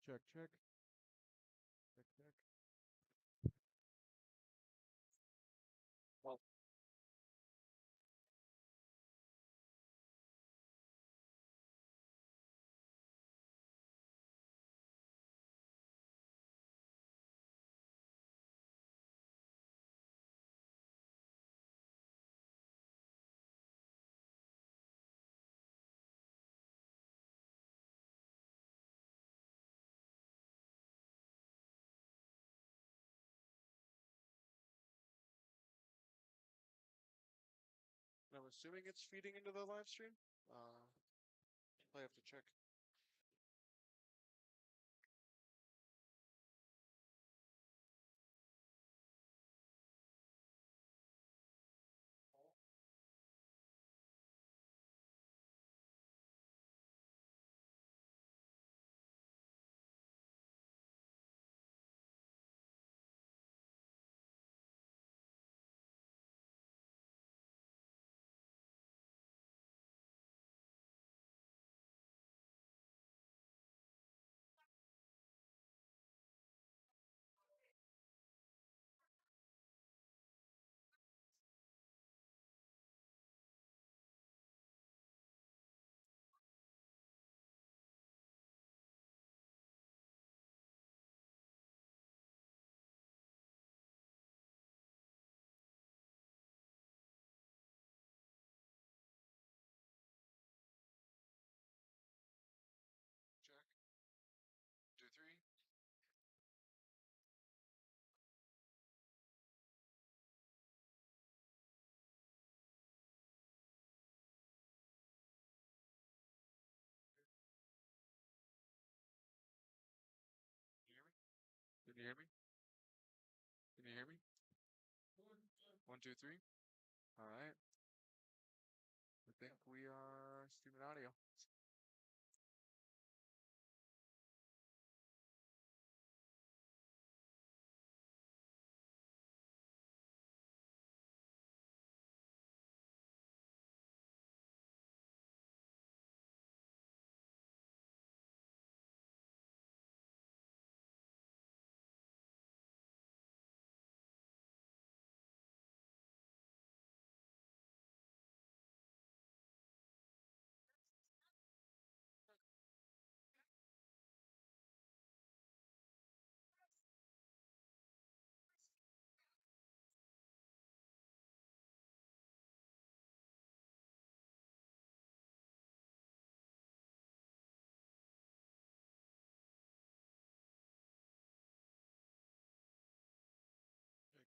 Check, check. Check, check. Well, I'm assuming it's feeding into the live stream. I have to check. Check. 2, 3. Can you hear me? Can you hear me? Can you hear me? 1, 2, 3. All right. I think we are streaming audio.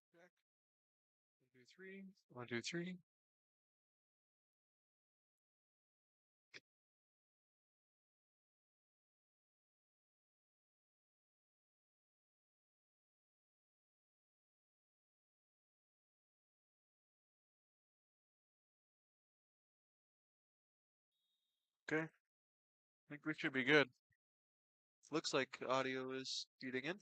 Check, check. 1, 2, 3. 1, 2, 3. Okay. I think we should be good. Looks like audio is feeding in.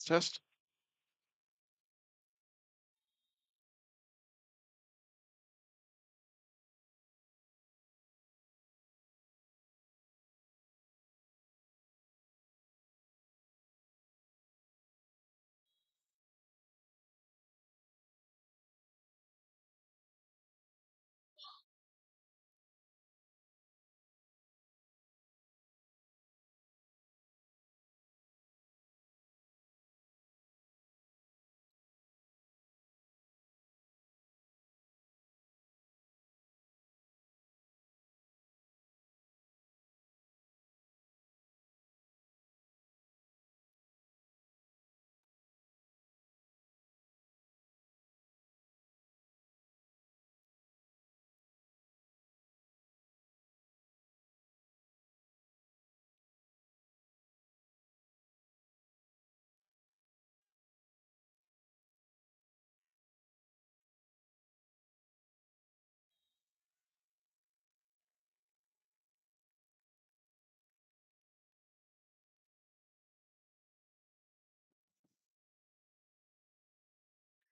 Test.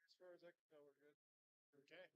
As far as I can tell, we're good. Okay.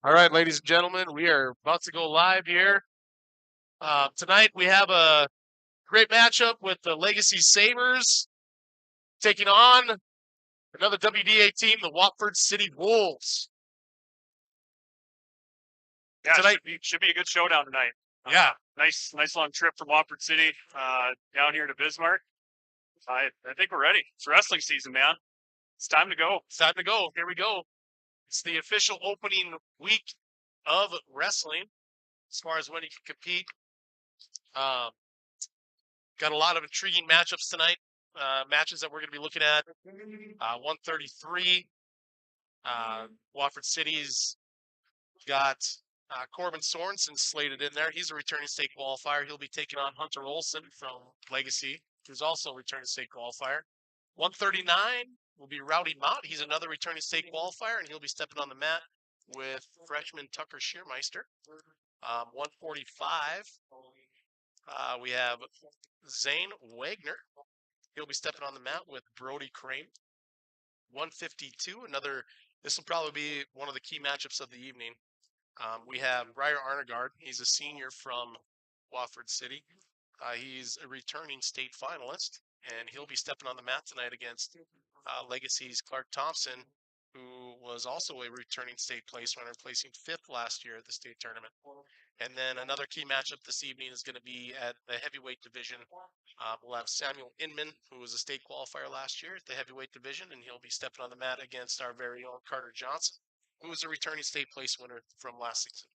All right, ladies and gentlemen, we are about to go live here. Tonight we have a great matchup with the Legacy Sabres taking on another WDA team, the Watford City Wolves. Yeah, Tonight- should be a good showdown tonight. Yeah. Nice long trip from Watford City down here to Bismarck. I think we're ready. It's wrestling season, man. It's time to go. It's time to go. Here we go. It's the official opening week of wrestling as far as when you can compete. Got a lot of intriguing matchups tonight. Matches that we're going to be looking at. 133. Watford City's got Corbin Sorensen slated in there. He's a returning state qualifier. He'll be taking on Hunter Olson from Legacy, who's also a returning state qualifier. 139 will be Rowdy Mott. He's another returning state qualifier, and he'll be stepping on the mat with freshman Tucker Shearmeister. 145, we have Zane Wagner. He'll be stepping on the mat with Brody Crane. 152, this will probably be one of the key matchups of the evening. We have Ryer Arnegard. He's a senior from Watford City. He's a returning state finalist, and he'll be stepping on the mat tonight against Legacy's Clark Thompson, who was also a returning state place runner, placing 5th last year at the state tournament. And then another key matchup this evening is going to be at the heavyweight division. We'll have Samuel Inman, who was a state qualifier last year at the heavyweight division, and he'll be stepping on the mat against our very own Carter Johnson, who was a returning state place winner from last season.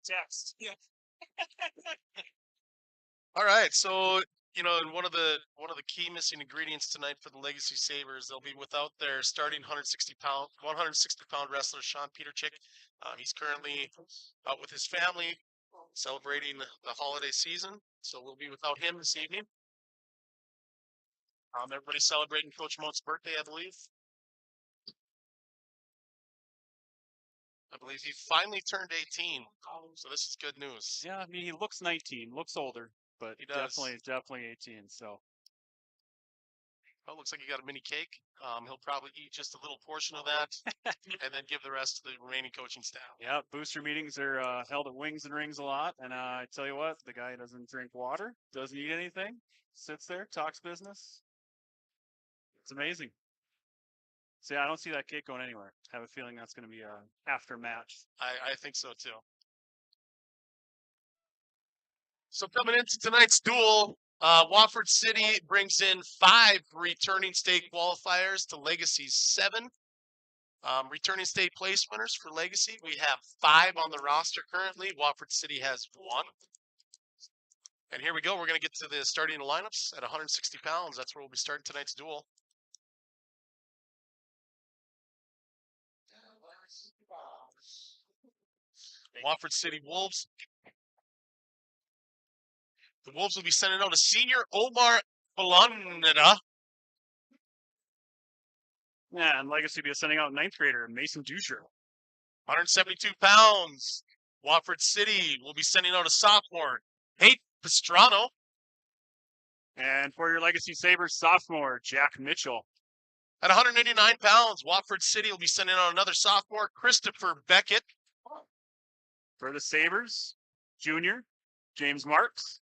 Text. Yeah. All right, so and one of the key missing ingredients tonight for the Legacy Sabres, they'll be without their starting 160-pound wrestler Sean Peterchick. He's currently out with his family celebrating the holiday season, so we'll be without him this evening. Everybody's celebrating Coach Mote's birthday, I believe. I believe he finally turned 18, so this is good news. Yeah, I mean he looks 19, looks older, but He does. definitely 18. So Well, looks like he got a mini cake. He'll probably eat just a little portion of that, and then give the rest to the remaining coaching staff. yeah, booster meetings are held at Wings and Rings a lot, and I tell you what, the guy doesn't drink water, doesn't eat anything, sits there, talks business. It's amazing. So yeah, I don't see that cake going anywhere. I have a feeling that's going to be a after match. I think so too. So coming into tonight's duel, Watford City brings in 5 returning state qualifiers to Legacy's 7. Returning state place winners for Legacy, we have 5 on the roster currently. Watford City has 1. And here we go. We're going to get to the starting lineups at 160 pounds. That's where we'll be starting tonight's duel. Watford City Wolves. The Wolves will be sending out a senior Omar Balaneda. Yeah, and Legacy will be sending out 9th grader Mason Dusher. 172 pounds. Watford City will be sending out a sophomore, Kate Pastrano. And for your Legacy Sabres sophomore, Jack Mitchell. At 189 pounds, Watford City will be sending out another sophomore, Christopher Beckett. For the Sabres, junior, James Marks.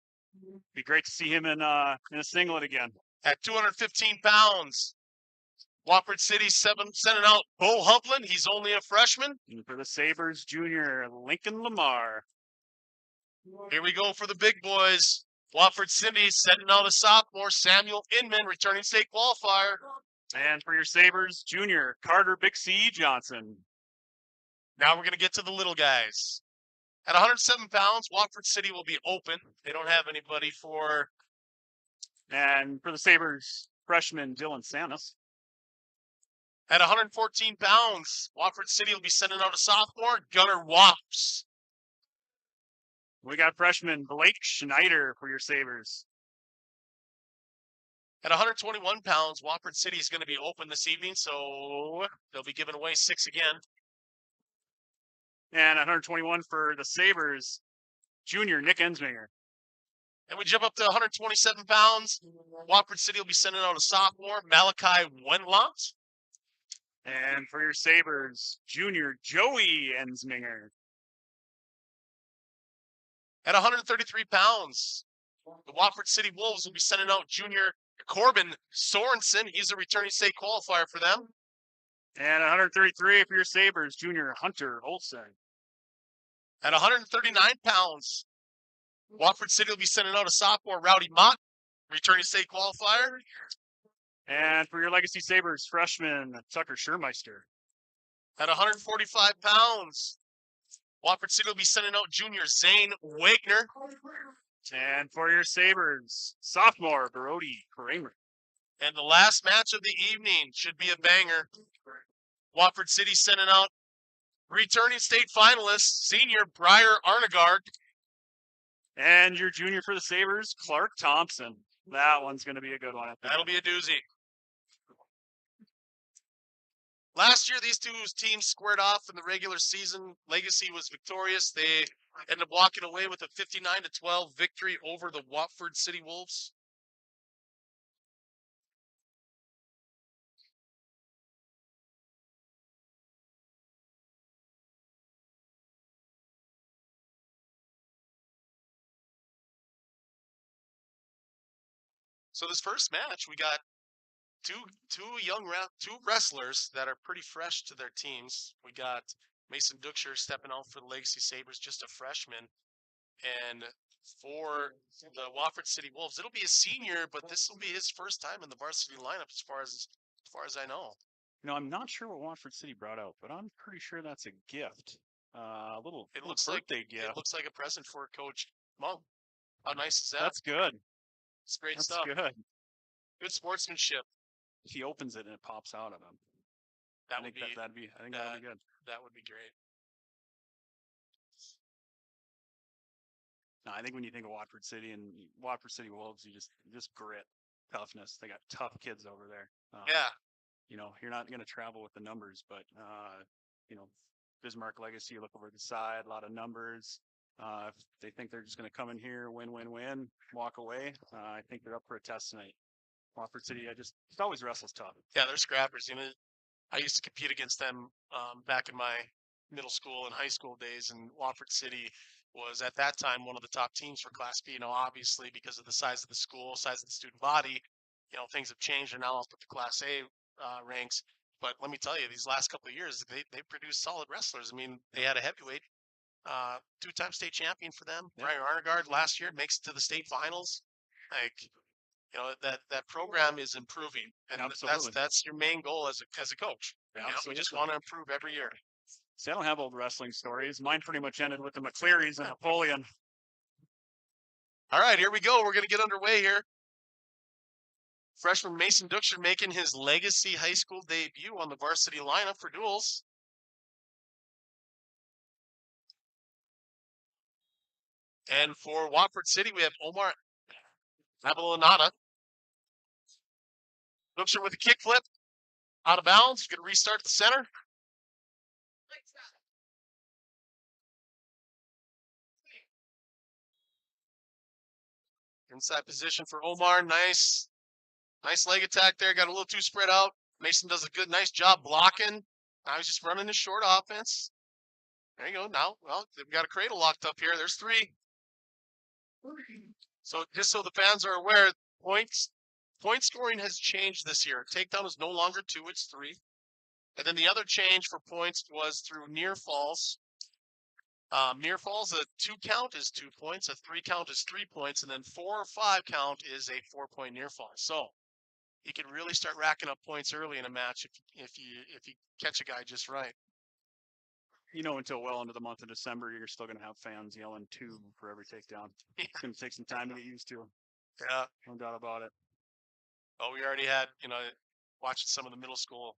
Be great to see him in a singlet again. At 215 pounds, Watford City sending out Bo Hovland. He's only a freshman. And for the Sabres, junior, Lincoln Lamar. Here we go for the big boys. Watford City sending out a sophomore, Samuel Inman, returning state qualifier. And for your Sabres, junior, Carter Big C Johnson. Now we're going to get to the little guys. At 107 pounds, Watford City will be open. They don't have anybody for... And for the Sabres, freshman Dylan Samus. At 114 pounds, Watford City will be sending out a sophomore, Gunnar Wops. We got freshman Blake Schneider for your Sabres. At 121 pounds, Watford City is going to be open this evening, so they'll be giving away 6 again. And 121 for the Sabres, junior Nick Ensminger. And we jump up to 127 pounds. Watford City will be sending out a sophomore, Malachi Wenlot. And for your Sabres, junior Joey Ensminger. At 133 pounds, the Watford City Wolves will be sending out junior Corbin Sorensen. He's a returning state qualifier for them. And 133 for your Sabres, junior Hunter Olsen. At 139 pounds, Watford City will be sending out a sophomore, Rowdy Mott, returning state qualifier. And for your Legacy Sabres, freshman Tucker Schurmeister. At 145 pounds, Watford City will be sending out junior Zane Wagner. And for your Sabres, sophomore Brody Kramer. And the last match of the evening should be a banger. Watford City sending out returning state finalist, senior Briar Arnegard. And your junior for the Sabres, Clark Thompson. That one's going to be a good one. I think. That'll be a doozy. Last year, these two teams squared off in the regular season. Legacy was victorious. They ended up walking away with a 59-12 victory over the Watford City Wolves. So this first match, we got two wrestlers that are pretty fresh to their teams. We got Mason Duxer stepping out for the Legacy Sabres, just a freshman. And for the Watford City Wolves, it'll be a senior, but this will be his first time in the varsity lineup as far as I know. I'm not sure what Watford City brought out, but I'm pretty sure that's a gift. A little birthday gift. It looks like a present for Coach Monk. How nice is that? That's good. It's great That's stuff. good. Good sportsmanship. If he opens it and it pops out of him. I think that'd be good. That would be great. No, I think when you think of Watford City and Watford City Wolves, you just grit, toughness. They got tough kids over there. Yeah. You're not going to travel with the numbers, but Bismarck Legacy, you look over the side, a lot of numbers. If they think they're just going to come in here, win, walk away, I think they're up for a test tonight. Watford City, it always wrestles tough. Yeah, they're scrappers. I used to compete against them back in my middle school and high school days, and Watford City was at that time one of the top teams for Class B. Obviously because of the size of the school, size of the student body, things have changed. And now up at the Class A ranks. But let me tell you, these last couple of years, they produced solid wrestlers. They had a heavyweight, 2-time state champion for them. Yeah. Brian Arnegard last year makes it to the state finals. That program is improving, and that's your main goal as a coach. We just want to improve every year. See, I don't have old wrestling stories. Mine pretty much ended with the McClearys and Napoleon. All right, here we go. We're going to get underway here. Freshman Mason Duxer making his Legacy High School debut on the varsity lineup for duels. And for Watford City, we have Omar Abelanada. Duxer with a kickflip. Out of bounds. Going to restart the center. Inside position for Omar. Nice leg attack there. Got a little too spread out. Mason does a nice job blocking. Now he's just running his short offense. There you go. Now, well, they've got a cradle locked up here. There's 3. So just so the fans are aware, point scoring has changed this year. Takedown is no longer 2, it's 3. And then the other change for points was through near falls. Near falls, a 2 count is 2 points, a 3 count is 3 points, and then 4 or 5 count is a 4-point near fall. So you can really start racking up points early in a match if you catch a guy just right. You know, until well into the month of December, you're still going to have fans yelling 2 for every takedown. It's going to take some time to get used to. Yeah, No doubt about it. oh, we already had, watching some of the middle school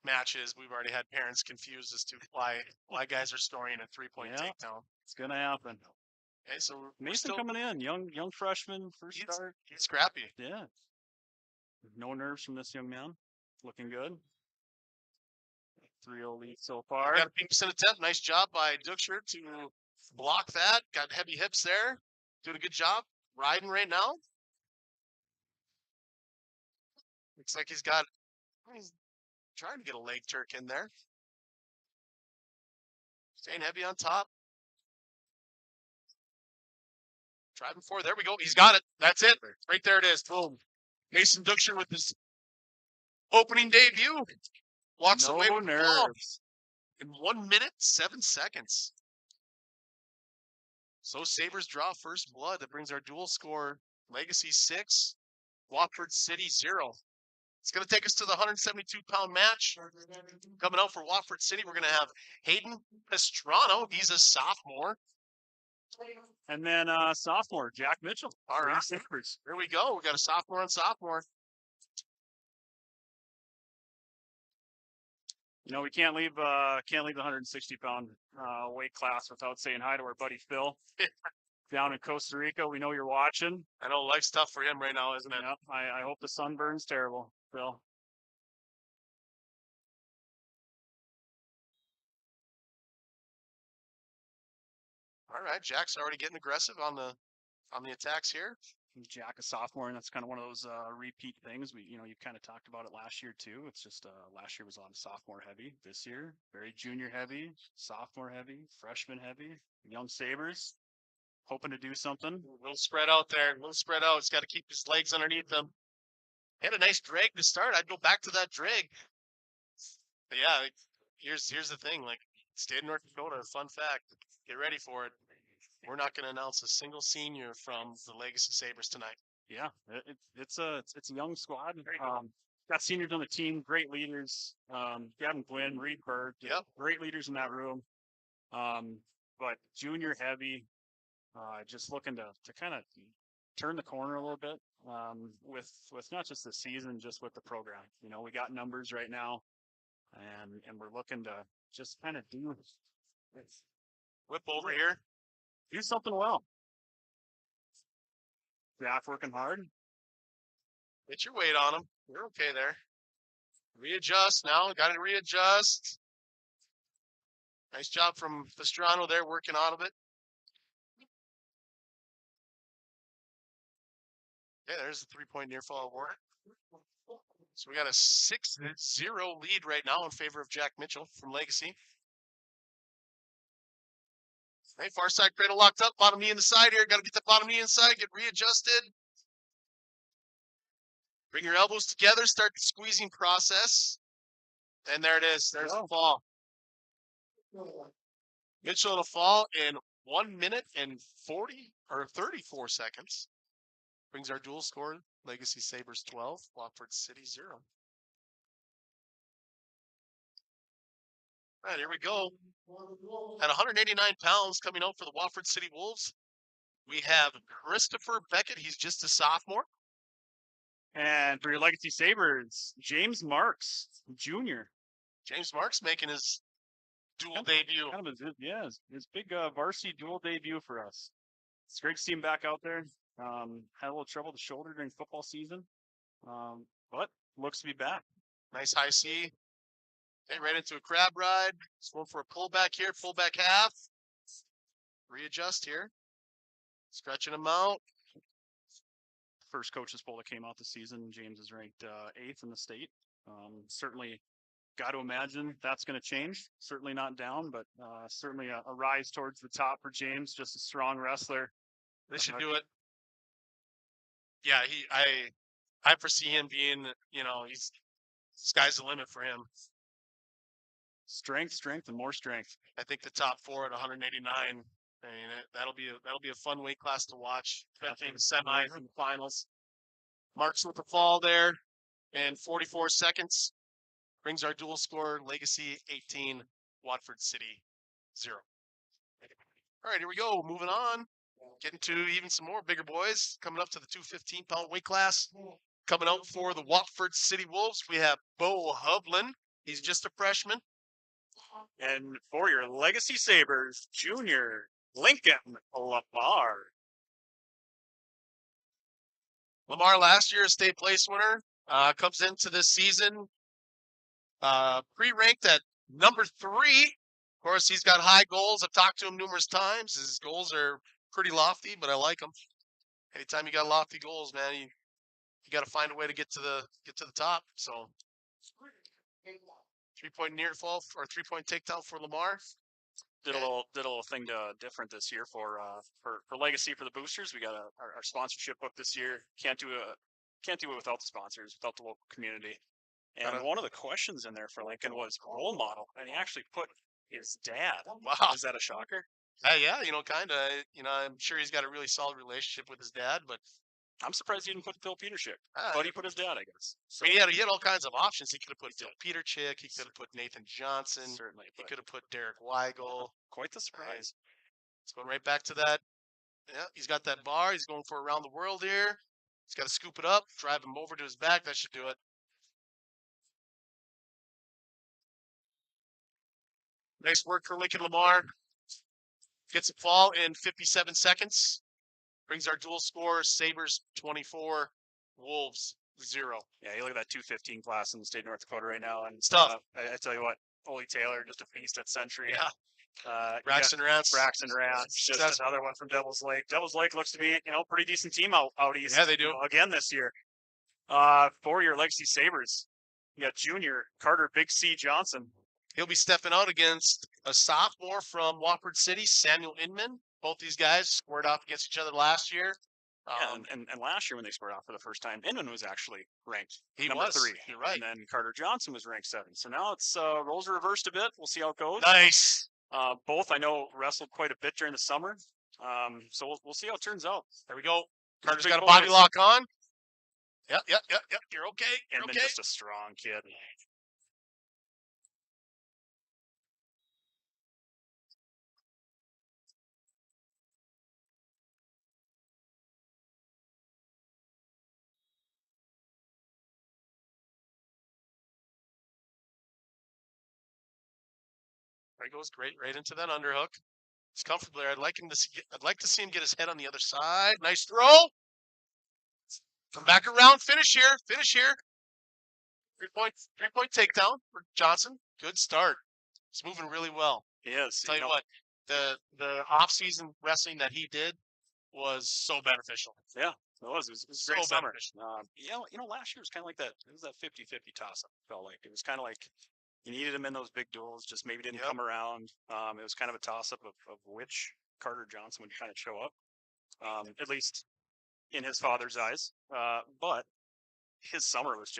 matches, we've already had parents confused as to why guys are scoring a 3-point Yeah. takedown. It's going to happen. Okay, so we're Mason still coming in, young freshman, first start. he's scrappy. Yeah. No nerves from this young man. Looking good. 3-0 lead so far. Got a Pinkerson attempt. Nice job by Duxcher to block that. Got heavy hips there. Doing a good job. Riding right now. Looks like he's trying to get a leg Turk in there. Staying heavy on top. Driving forward. There we go. He's got it. That's it. Right there it is. Boom. Mason Duxcher with his opening debut. Walks away with the ball in 1 minute, 7 seconds. So Sabres draw first blood. That brings our dual score. Legacy 6, Watford City 0. It's going to take us to the 172-pound match. Coming out for Watford City, we're going to have Hayden Pastrano. He's a sophomore. And then sophomore, Jack Mitchell. All right. Sabres. Here we go. We got a sophomore on sophomore. You know, we can't leave the 160-pound weight class without saying hi to our buddy Phil down in Costa Rica. We know you're watching. I know life's tough for him right now, isn't it? Yep. I hope the sunburn's terrible, Phil. All right, Jack's already getting aggressive on the attacks here. Jack a sophomore, and that's kind of one of those repeat things. You kind of talked about it last year too. It's just last year was a lot of sophomore heavy. This year, very junior heavy, sophomore heavy, freshman heavy. Young Sabres hoping to do something. A little spread out there. A little spread out. He's got to keep his legs underneath him. Had a nice drag to start. I'd go back to that drag. But yeah, here's the thing. Like, state of North Dakota, fun fact. Get ready for it. We're not going to announce a single senior from the Legacy Sabres tonight. Yeah, it's a young squad. Got seniors on the team, great leaders. Gavin Gwynn, Reed Berg, Yep. Great leaders in that room. But junior heavy, just looking to kind of turn the corner a little bit with not just the season, just with the program. We got numbers right now, and we're looking to just kind of Whip over here. do something well. Jack working hard. Get your weight on him. You're okay there. Readjust now. Got to readjust. Nice job from Pastrano there, working out of it. Okay, there's the 3-point near fall award. So we got a 6-0 lead right now in favor of Jack Mitchell from Legacy. Hey, far side cradle locked up. Bottom knee in the side here. Got to get the bottom knee inside. Get readjusted. Bring your elbows together. Start the squeezing process. And there it is. There's the fall. Mitchell in a fall in 1 minute and 34 seconds. Brings our dual score. Legacy Sabres 12, Watford City 0. All right, here we go. At 189 pounds coming out for the Watford City Wolves, we have Christopher Beckett. He's just a sophomore. And for your Legacy Sabres, James Marks, Jr. James Marks making his dual debut. Kind of his big varsity dual debut for us. It's great to see him back out there. Had a little trouble with the shoulder during football season, but looks to be back. Nice high C. Okay, right into a crab ride. Just going for a pullback here, pullback half. Readjust here. Stretching them out. First coaches poll that came out this season, James is ranked 8th in the state. Certainly got to imagine that's going to change. Certainly not down, but certainly a rise towards the top for James. Just a strong wrestler. They should do it. Yeah, I foresee him being, sky's the limit for him. Strength, and more strength. I think the top 4 at 189. I mean, that'll be a fun weight class to watch. Definitely the semis and the finals. Marks with the fall there, and 44 seconds brings our dual score Legacy 18, Watford City 0. All right, here we go. Moving on. Getting to even some more bigger boys. Coming up to the 215-pound weight class. Coming out for the Watford City Wolves, we have Bo Hovland. He's just a freshman. And for your Legacy Sabres, Junior Lincoln Lamar. Lamar, last year, a state place winner, comes into this season pre-ranked at number 3. Of course, he's got high goals. I've talked to him numerous times. His goals are pretty lofty, but I like them. Anytime you got lofty goals, man, you got to find a way to get to the top. So 3-point near fall or 3-point takedown for Lamar. Did a little thing different this year for Legacy for the boosters. We got our sponsorship book this year. Can't do it without the sponsors, without the local community. And one of the questions in there for Lincoln was role model, and he actually put his dad. Wow, is that a shocker? Yeah, kind of. I'm sure he's got a really solid relationship with his dad, but I'm surprised he didn't put Phil Peterchick. But he put his dad, I guess. So, he had all kinds of options. He could have put Phil Peterchick. He could have put Nathan Johnson. Certainly. He could have put Derek Weigel. Quite the surprise. It's going right back to that. Yeah, he's got that bar. He's going for around the world here. He's got to scoop it up, drive him over to his back. That should do it. Nice work for Lincoln Lamar. Gets a fall in 57 seconds. Brings our dual score, Sabres 24, Wolves 0. Yeah, you look at that 215 class in the state of North Dakota right now, and it's tough. I tell you what, Ole Taylor, just a beast at Century. Yeah. Braxton Rance, just another one from Devil's Lake. Devil's Lake looks to be, pretty decent team out east. Yeah, they do. Again this year. For your Legacy Sabres, you got junior Carter Big C Johnson. He'll be stepping out against a sophomore from Watford City, Samuel Inman. Both these guys squared off against each other last year. And last year when they squared off for the first time, Inman was actually ranked number 3. You're right. And then Carter Johnson was ranked 7. So now it's roles are reversed a bit. We'll see how it goes. Nice. Both I know wrestled quite a bit during the summer. So we'll see how it turns out. There we go. Carter's got a body lock on. Yep. You're okay. You're okay. Just a strong kid. There he goes, great, right into that underhook. He's comfortable there. I'd like to see him get his head on the other side. Nice throw. Come back around. Finish here. 3-point takedown for Johnson. Good start. He's moving really well. He is. Tell you what, the off-season wrestling that he did was so beneficial. Yeah, it was. It was so great summer. Beneficial. Last year was kind of like that. It was that 50-50 toss-up. Felt like it was kind of like you needed him in those big duels, just maybe didn't come around. It was kind of a toss-up of which Carter Johnson would kind of show up, at least in his father's eyes. But his summer was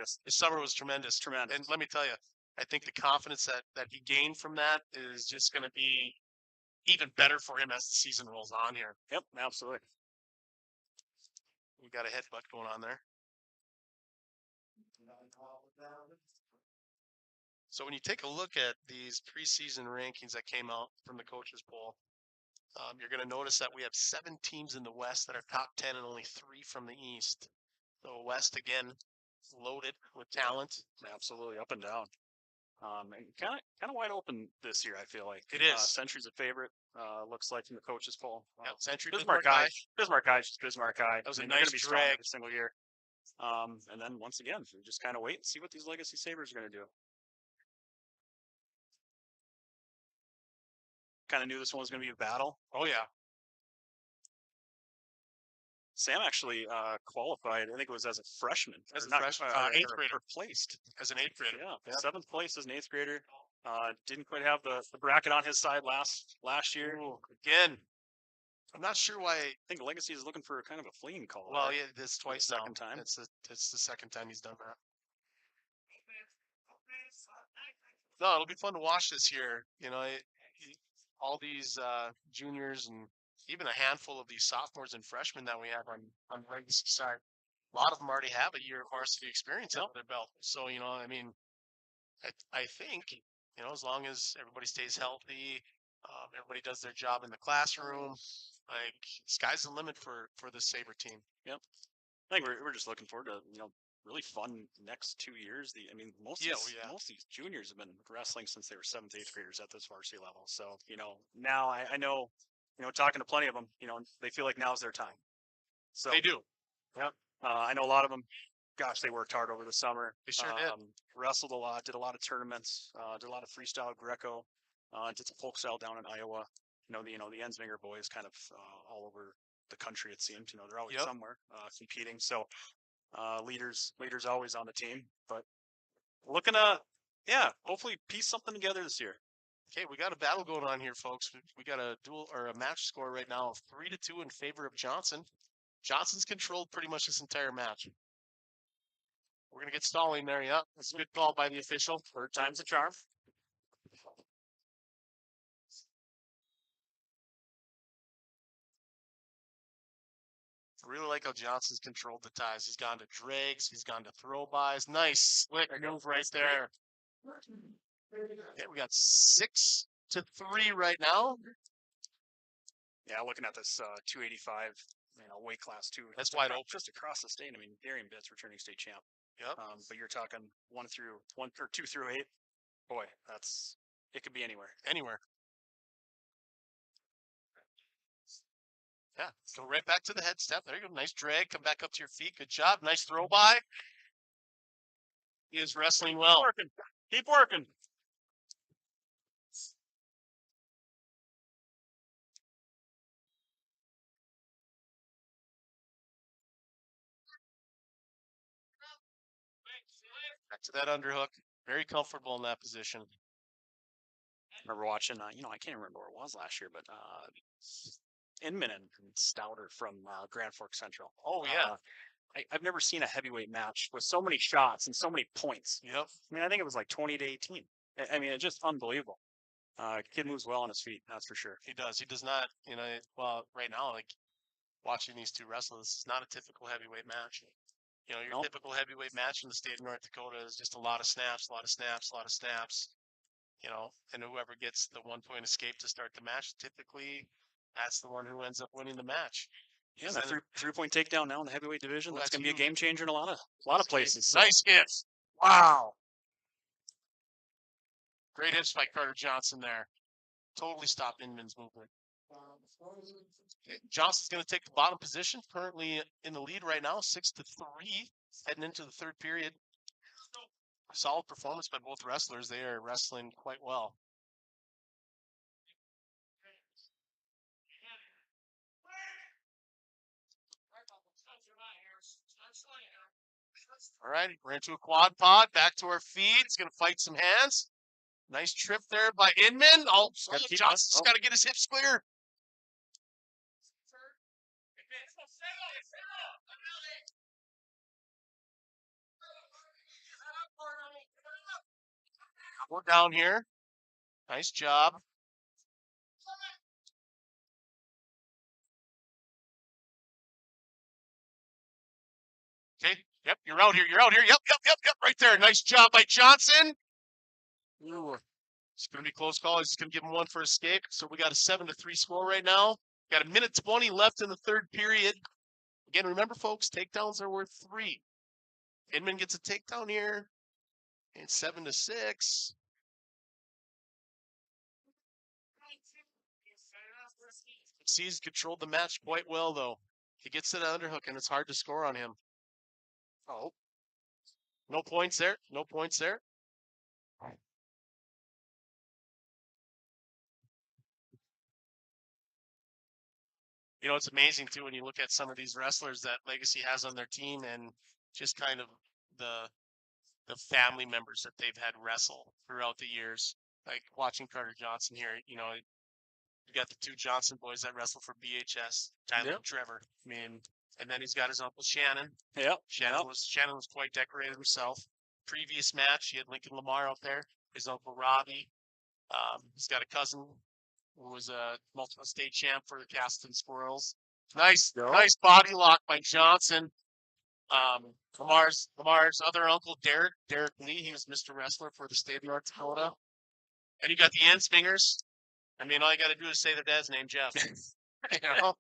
tremendous. Tremendous. And let me tell you, I think the confidence that he gained from that is just going to be even better for him as the season rolls on here. Yep, absolutely. We got a headbutt going on there. So when you take a look at these preseason rankings that came out from the coaches poll, you're going to notice that we have 7 teams in the West that are top 10 and only 3 from the East. So West, again, loaded with talent. Absolutely, up and down. And kind of wide open this year, I feel like. It is. Century's a favorite, looks like, from the coaches poll. Century, Bismarck High. Bismarck High. That was a nice drag. Every single year. And then once again, we just kind of wait and see what these Legacy Sabres are going to do. Kind of knew this one was going to be a battle. Oh, yeah. Sam actually qualified. I think it was as a freshman. As or a not, freshman, or- eighth or- grader. or placed. As an eighth grader. Yeah, 7th place as an 8th grader. Didn't quite have the bracket on his side last year. Ooh, again, I'm not sure why. I think Legacy is looking for kind of a fleeing call. Well, there. yeah, this twice the now. second time. It's the second time he's done that. No, it'll be fun to watch this year. You know, all these juniors and even a handful of these sophomores and freshmen that we have on the Legacy side. A lot of them already have a year of varsity experience under their belt. So, you know, I mean, I think, you know, as long as everybody stays healthy, everybody does their job in the classroom, like sky's the limit for the Sabre team. I think we're just looking forward to, you know, really fun next 2 years. Most of these juniors have been wrestling since they were 7th, 8th graders at this varsity level. So, you know, now I know, you know, talking to plenty of them, you know, they feel like now's their time. So They do. Yep. I know a lot of them. Gosh, they worked hard over the summer. They sure did. Wrestled a lot, did a lot of tournaments, did a lot of freestyle Greco, did some folk style down in Iowa. The Ensminger boys kind of all over the country, it seems. You know, they're always somewhere competing. So leaders always on the team. But looking to, hopefully piece something together this year. Okay, we got a battle going on here, folks. We got a duel or a match score right now of 3-2 in favor of Johnson. Johnson's controlled pretty much this entire match. We're gonna get stalling there. Yeah, that's a good call by the official. Third time's a charm. Really like how Johnson's controlled the ties. He's gone to drags. He's gone to throw-bys. Nice slick move right there. Okay, we got 6-3 right now. Yeah, looking at this 285, weight class too. That's wide open. Just across the state. I mean, Darian Bitts, returning state champ. Yep. But you're talking 1 or 2 through 8. Boy, it could be anywhere. Anywhere. Yeah, go right back to the head step. There you go. Nice drag. Come back up to your feet. Good job. Nice throw by. He is wrestling well. Keep working. Back to that underhook. Very comfortable in that position. I remember watching, I can't remember where it was last year, but Inman and Stouter from Grand Forks Central. Oh, yeah. I've never seen a heavyweight match with so many shots and so many points. Yep. I mean, I think it was like 20-18. I mean, it's just unbelievable. Kid moves well on his feet, that's for sure. He does. He does not, well, right now, like watching these two wrestle, this is not a typical heavyweight match. Your typical heavyweight match in the state of North Dakota is just a lot of snaps, and whoever gets the 1-point escape to start the match, typically that's the one who ends up winning the match. Yeah, that three-point takedown now in the heavyweight division. That's going to be a game changer in a lot of places. So. Nice hits. Wow. Great hits by Carter Johnson there. Totally stopped Inman's movement. Johnson's going to take the bottom position, currently in the lead right now, 6-3, heading into the third period. Solid performance by both wrestlers. They are wrestling quite well. All right, we're into a quad pod. Back to our feet. He's going to fight some hands. Nice trip there by Inman. Johnson's got to get his hips clear. We're down here. Nice job. Okay. Yep, you're out here. Yep. Right there. Nice job by Johnson. Ooh. It's going to be a close call. He's going to give him one for escape. So we got a 7-3 score right now. Got 1:20 left in the third period. Again, remember, folks, takedowns are worth 3. Inman gets a takedown here. And 7-6. He's controlled the match quite well, though. He gets to the underhook, and it's hard to score on him. Oh. No points there. You know, it's amazing too when you look at some of these wrestlers that Legacy has on their team, and just kind of the family members that they've had wrestle throughout the years. Like watching Carter Johnson here, you know, you got the two Johnson boys that wrestle for BHS, Tyler and Trevor. I mean, and then he's got his uncle Shannon. Yep. Shannon was quite decorated himself. Previous match, he had Lincoln Lamar out there. His uncle Robbie. He's got a cousin who was a multiple state champ for the Castleton Squirrels. Nice body lock by Johnson. Lamar's other uncle, Derek Lee, he was Mr. Wrestler for the state of North Dakota. And you got the Ensmingers. I mean, all you got to do is say their dad's name, Jeff. You know?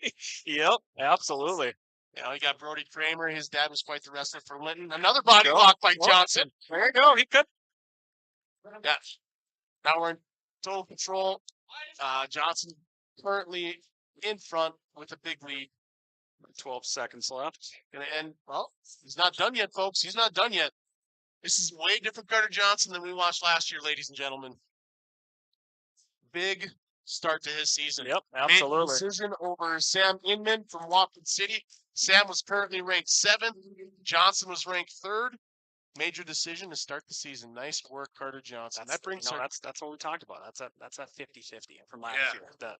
Yep, absolutely. You know, you got Brody Kramer. His dad was quite the wrestler for Linton. Another body lock by Johnson. There you go. He could. Yeah. Now we're in total control. Johnson currently in front with a big lead. 12 seconds left. And well, he's not done yet, folks. He's not done yet. This is way different Carter Johnson than we watched last year, ladies and gentlemen. Big start to his season. Yep, absolutely. Made decision over Sam Inman from Watford City. Sam was currently ranked 7th. Johnson was ranked 3rd. Major decision to start the season. Nice work, Carter Johnson. That brings that's what we talked about. That's that 50-50 from last year. That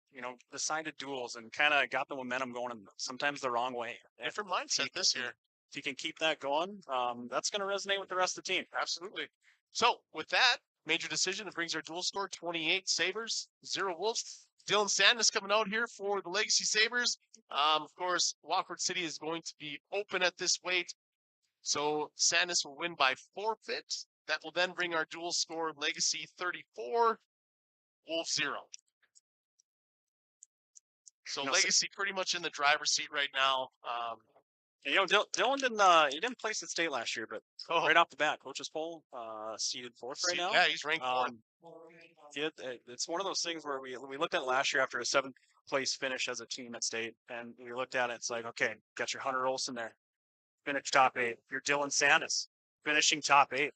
decided duels and kind of got the momentum going, and sometimes the wrong way. Different mindset this year. If you can keep that going, that's going to resonate with the rest of the team. Absolutely. So with that major decision, it brings our dual score 28 Sabres, 0 Wolves. Dylan Sandus coming out here for the Legacy Sabres. Of course, Watford City is going to be open at this weight. So Sandus will win by forfeit. That will then bring our dual score Legacy 34, Wolves 0. So Legacy pretty much in the driver's seat right now. Dylan didn't place at state last year, but right off the bat, coach's poll, seeded 4th right now. Yeah, he's ranked 4th. It's one of those things where we looked at last year after a 7th place finish as a team at state, and we looked at it. It's like, okay, got your Hunter Olsen there, finish top 8. You're Dylan Sandus, finishing top 8.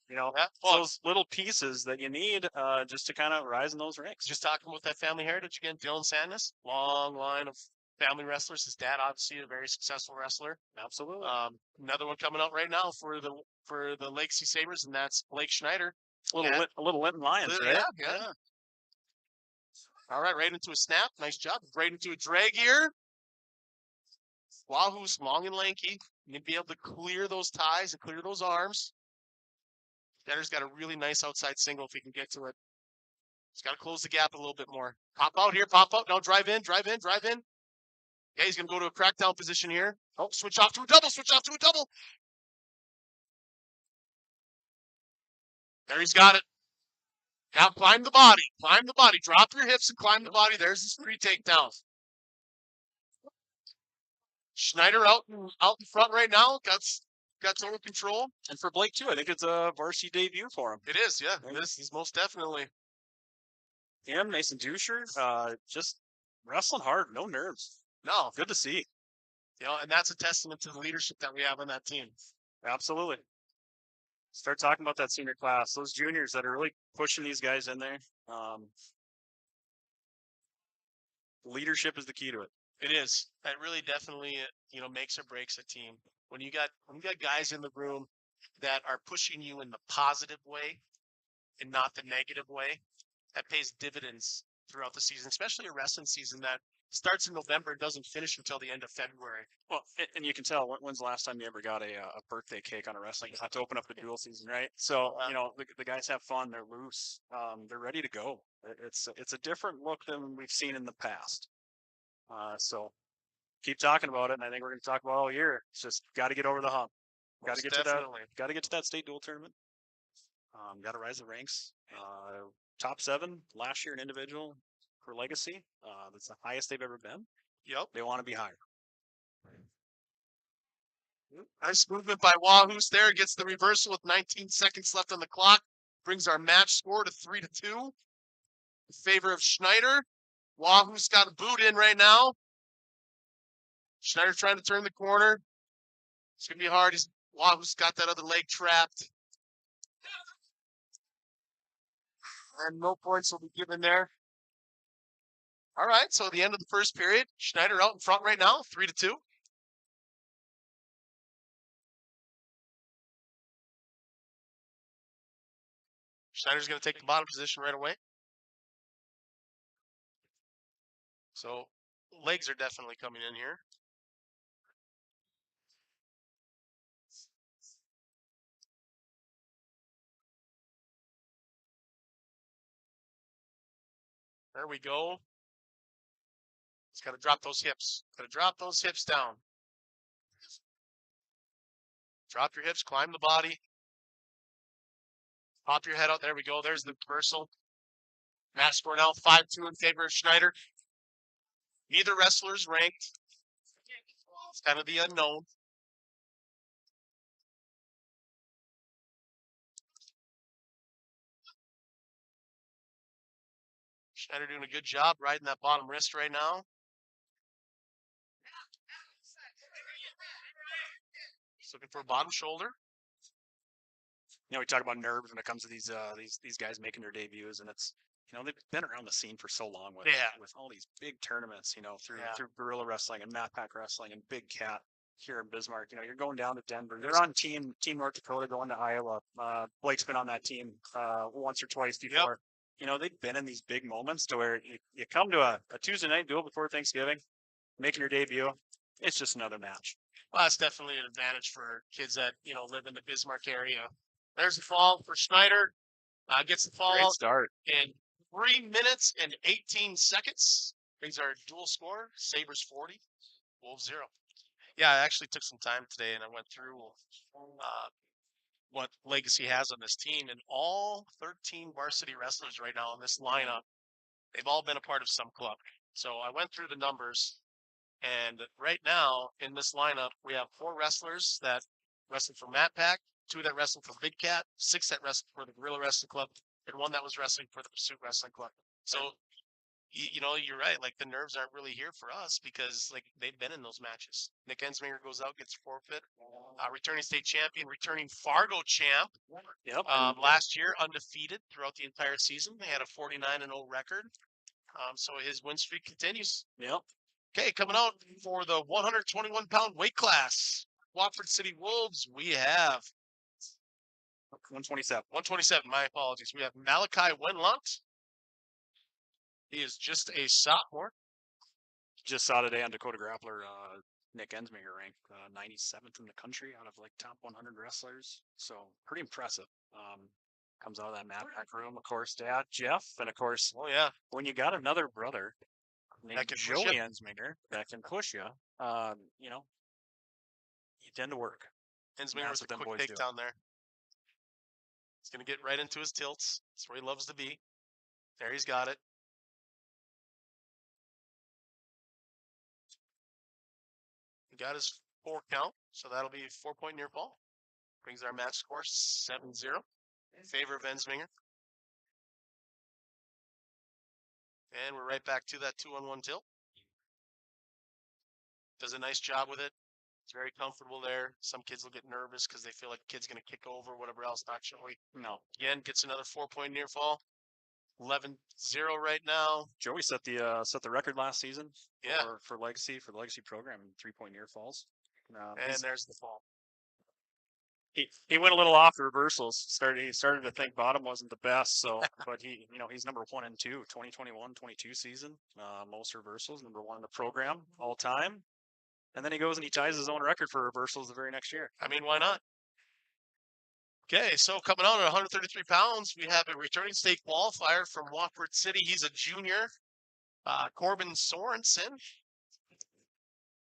Those little pieces that you need just to kind of rise in those ranks. Just talking about that family heritage again, Dylan Sandus, long line of family wrestlers. His dad, obviously, a very successful wrestler. Absolutely. Another one coming out right now for the Legacy Sabres, and that's Blake Schneider. A little Linton Lions, right? Yeah. All right, right into a snap. Nice job. Right into a drag here. Wahoo's long and lanky. You'd be able to clear those ties and clear those arms. Schneider's got a really nice outside single if he can get to it. He's got to close the gap a little bit more. Pop out here, pop out. Now drive in. Yeah, he's going to go to a crackdown position here. Oh, switch off to a double. There he's got it. Now climb the body. Drop your hips and climb the body. There's his 3 takedowns. Schneider out in front right now. Got total control. And for Blake, too, I think it's a varsity debut for him. It is, yeah. It is. He's most definitely. Him, Mason Dusher, just wrestling hard. No nerves. No. Good to see. And that's a testament to the leadership that we have on that team. Absolutely. Start talking about that senior class. Those juniors that are really pushing these guys in there. Leadership is the key to it. It is. That really definitely, makes or breaks a team. When you got guys in the room that are pushing you in the positive way and not the negative way, that pays dividends throughout the season, especially a wrestling season that starts in November and doesn't finish until the end of February. Well, and you can tell when's the last time you ever got a birthday cake on a wrestling not to open up the dual season, right? So the guys have fun, they're loose, they're ready to go. It's a different look than we've seen in the past. So keep talking about it, and I think we're going to talk about it all year. It's just got to get over the hump. Got to get to that state dual tournament. Got to rise the ranks. Top 7 last year in individual for Legacy. That's the highest they've ever been. Yep. They want to be higher. Nice movement by Wahoo's there. Gets the reversal with 19 seconds left on the clock. Brings our match score to 3-2 in favor of Schneider. Wahoo's got a boot in right now. Schneider trying to turn the corner. It's going to be hard. Wahoo's got that other leg trapped. And no points will be given there. All right, so the end of the first period, Schneider out in front right now, 3-2. Schneider's going to take the bottom position right away. So legs are definitely coming in here. There we go. He's got to drop those hips. Got to drop those hips down. Drop your hips, climb the body. Pop your head out. There we go. There's the reversal. Match score now 5-2 in favor of Schneider. Neither wrestler's ranked. It's kind of the unknown. Schneider doing a good job riding that bottom wrist right now. He's looking for a bottom shoulder. You know, we talk about nerves when it comes to these guys making their debuts, and it's, you know, they've been around the scene for so long with all these big tournaments, you know, through guerrilla wrestling and Mat Pack wrestling and Big Cat here in Bismarck. You know, you're going down to Denver. You're on team North Dakota going to Iowa. Blake's been on that team once or twice before. Yep. You know, they've been in these big moments to where you come to a Tuesday night duel before Thanksgiving, making your debut. It's just another match. Well, that's definitely an advantage for kids that, you know, live in the Bismarck area. There's the fall for Schneider. Gets the fall. Great start. In 3 minutes and 18 seconds. Brings our dual score. Sabres 40, Wolves 0. Yeah, I actually took some time today and I went through what legacy has on this team. And all 13 varsity wrestlers right now in this lineup, they've all been a part of some club. So I went through the numbers. And right now in this lineup, we have 4 wrestlers that wrestled for Mat Pack, 2 that wrestled for Big Cat, 6 that wrestled for the Guerrilla Wrestling Club, and 1 that was wrestling for the Pursuit Wrestling Club. So, you know, you're right. Like, the nerves aren't really here for us because, like, they've been in those matches. Nick Ensminger goes out, gets forfeit. Returning state champion, returning Fargo champ. Yep. Last year, undefeated throughout the entire season. They had a 49-0 record. So his win streak continues. Yep. Okay, coming out for the 121-pound weight class, Watford City Wolves, we have 127. 127, my apologies. We have Malachi Wenlunt. He is just a sophomore. Just saw today on Dakota Grappler, Nick Ensminger ranked 97th in the country out of like top 100 wrestlers. So pretty impressive. Comes out of that Mat Pack room, of course, Dad, Jeff, and of course, when you got another brother named Joey Ensminger that can push you, you know, you tend to work. Ensminger with a quick takedown there. He's going to get right into his tilts. That's where he loves to be. There, he's got it. He got his 4 count, so that'll be a 4-point near fall. Brings our match score 7-0 in favor of Ensminger. And we're right back to that 2-on-1 tilt. Does a nice job with it. It's very comfortable there. Some kids will get nervous because they feel like the kid's going to kick over, whatever else. Not Joey. No. Again, gets another 4-point near fall. 11-0 right now. Joey set the record last season. Yeah. For Legacy program in 3-point near falls. And there's the fall. He went a little off the reversals. He started to think bottom wasn't the best. So, but he's number 1 and 2, 2021-22 season. Most reversals, number 1 in the program all time. And then he goes and he ties his own record for reversals the very next year. I mean, why not? Okay, so coming out at 133 pounds, we have a returning state qualifier from Watford City. He's a junior, Corbin Sorensen.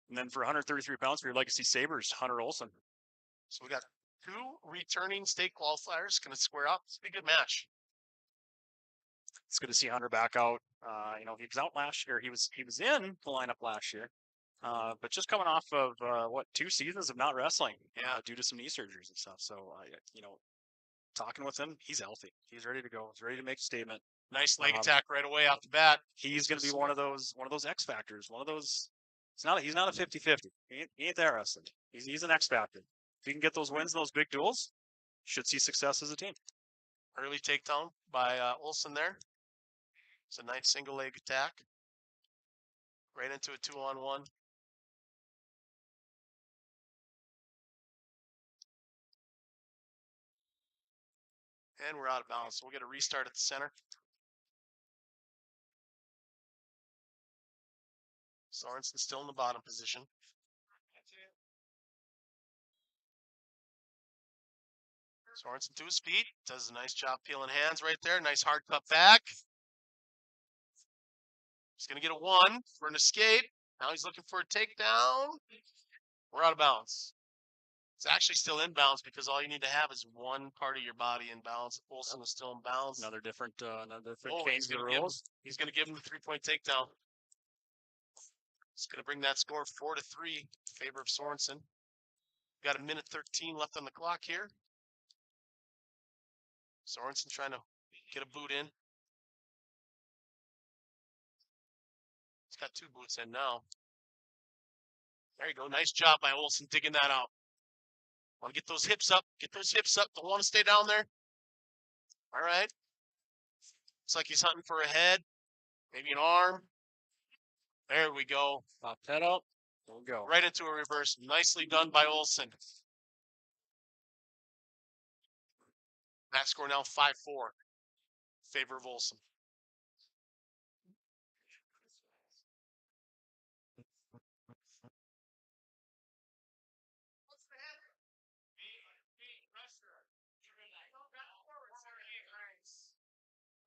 And then for 133 pounds for your Legacy Sabres, Hunter Olson. So we got 2 returning state qualifiers going to square up. It's a good match. It's good to see Hunter back out. You know, he was out last year. He was in the lineup last year. But just coming off of 2 seasons of not wrestling, due to some knee surgeries and stuff. So, you know, talking with him, he's healthy. He's ready to go. He's ready to make a statement. Nice leg attack right away off the bat. He's going to be one of those X factors. One of those. He's not a 50-50. He ain't that wrestling. He's an X factor. If he can get those wins, those big duels, should see success as a team. Early takedown by Olson there. It's a nice single leg attack. Right into a 2-on-1. And we're out of bounds. So we'll get a restart at the center. Sorensen still in the bottom position. Sorensen to his feet. Does a nice job peeling hands right there. Nice hard cut back. He's going to get a 1 for an escape. Now he's looking for a takedown. We're out of bounds. It's actually still in bounds because all you need to have is one part of your body in bounds. Olsen is still in bounds. Another different Oh, Canes rules. he's going to give him the 3-point takedown. It's going to bring that score 4-3 in favor of Sorensen. Got a minute 13 left on the clock here. Sorensen trying to get a boot in. He's got 2 boots in now. There you go. Nice job by Olsen digging that out. Want to get those hips up. Get those hips up. Don't want to stay down there. All right. Looks like he's hunting for a head. Maybe an arm. There we go. Pop that up. There we go. Right into a reverse. Nicely done by Olsen. That score now 5-4. Favor of Olsen.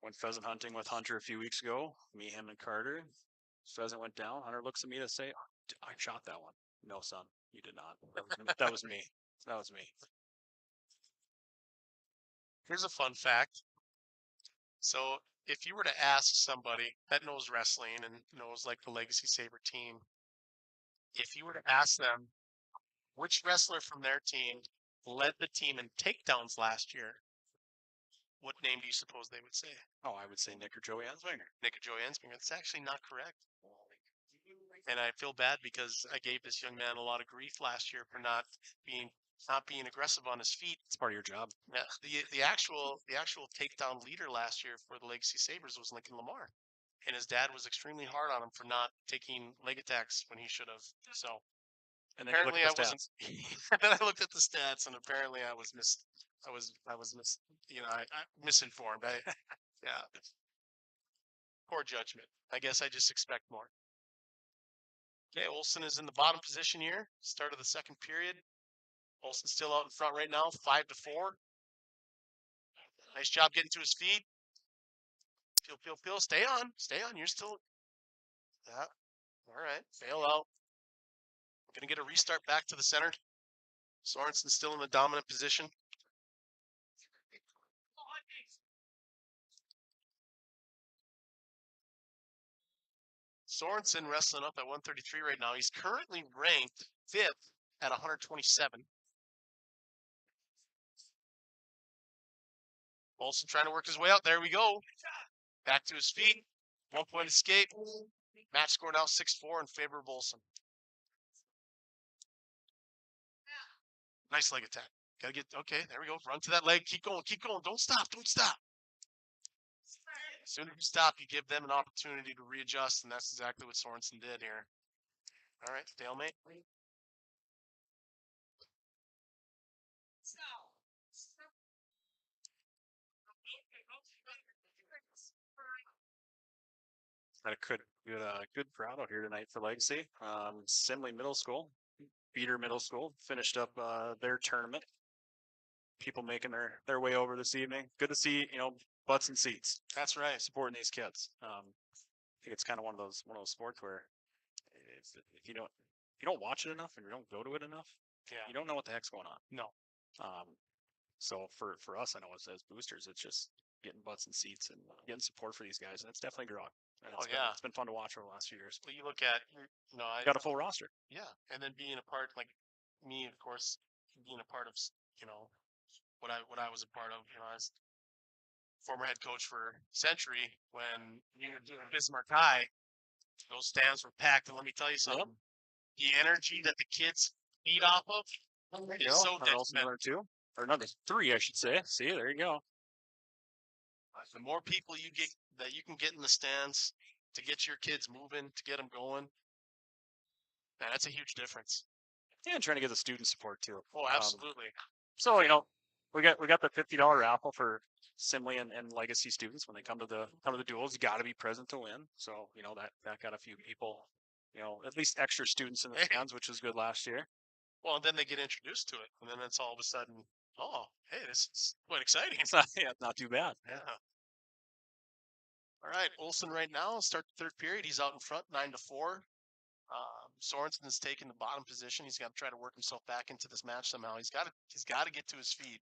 Went pheasant hunting with Hunter a few weeks ago. Me, him, and Carter. Pheasant went down. Hunter looks at me to say, "I shot that one." No, son, you did not. That was me. That was me. Here's a fun fact. So if you were to ask somebody that knows wrestling and knows like the Legacy Saber team, if you were to ask them which wrestler from their team led the team in takedowns last year, what name do you suppose they would say? Oh, I would say Nick or Joey Answinger. Nick or Joey Ensminger. That's actually not correct. And I feel bad because I gave this young man a lot of grief last year for not being aggressive on his feet. It's part of your job. Yeah, the actual takedown leader last year for the Legacy Sabres was Lincoln Lamar, and his dad was extremely hard on him for not taking leg attacks when he should have. So And then apparently you I look at the wasn't. Then I looked at the stats, and apparently I was misinformed. Yeah, poor judgment. I guess I just expect more. Okay, Olsen is in the bottom position here. Start of the second period. Olsen's still out in front right now, 5-4. Nice job getting to his feet. Peel. Stay on. You're still. Yeah. All right. Bail out. Going to get a restart back to the center. Sorensen's still in the dominant position. Sorensen wrestling up at 133 right now. He's currently ranked 5th at 127. Olsen trying to work his way out. There we go. Back to his feet. 1-point escape. Match score now 6-4 in favor of Olsen. Nice leg attack. Gotta get, okay, there we go. Run to that leg. Keep going. Don't stop. As soon as you stop, you give them an opportunity to readjust, and that's exactly what Sorensen did here. All right, stalemate. Had a good crowd out here tonight for Legacy. Simley Middle School, Beater Middle School, finished up their tournament. People making their way over this evening. Good to see, butts and seats. That's right. Supporting these kids. I think it's kind of one of those sports where if you don't watch it enough and you don't go to it enough, you don't know what the heck's going on. No. So for us, I know as boosters, it's just getting butts and seats and getting support for these guys, and it's definitely growing. And it's been fun to watch over the last few years. Well, you look at, I got a full roster. Yeah, and then being a part, like me, of course, being a part of, what I was a part of, as former head coach for Century when we were doing Bismarck High, those stands were packed, and let me tell you something, the energy that the kids feed off of is so detrimental. Another 3, I should say. See, there you go. The more people that you can get in the stands, to get your kids moving, to get them going. Man, that's a huge difference. Yeah, and trying to get the student support too. Oh, absolutely. So we got the $50 raffle for Simley and Legacy students when they come to the duels. You got to be present to win. So that got a few people, at least extra students in the stands, which was good last year. Well, and then they get introduced to it, and then it's all of a sudden, oh, hey, this is quite exciting. It's not too bad. Yeah. All right, Olsen right now, start the third period. He's out in front, 9-4. Sorensen is taking the bottom position. He's got to try to work himself back into this match somehow. He's got to get to his feet.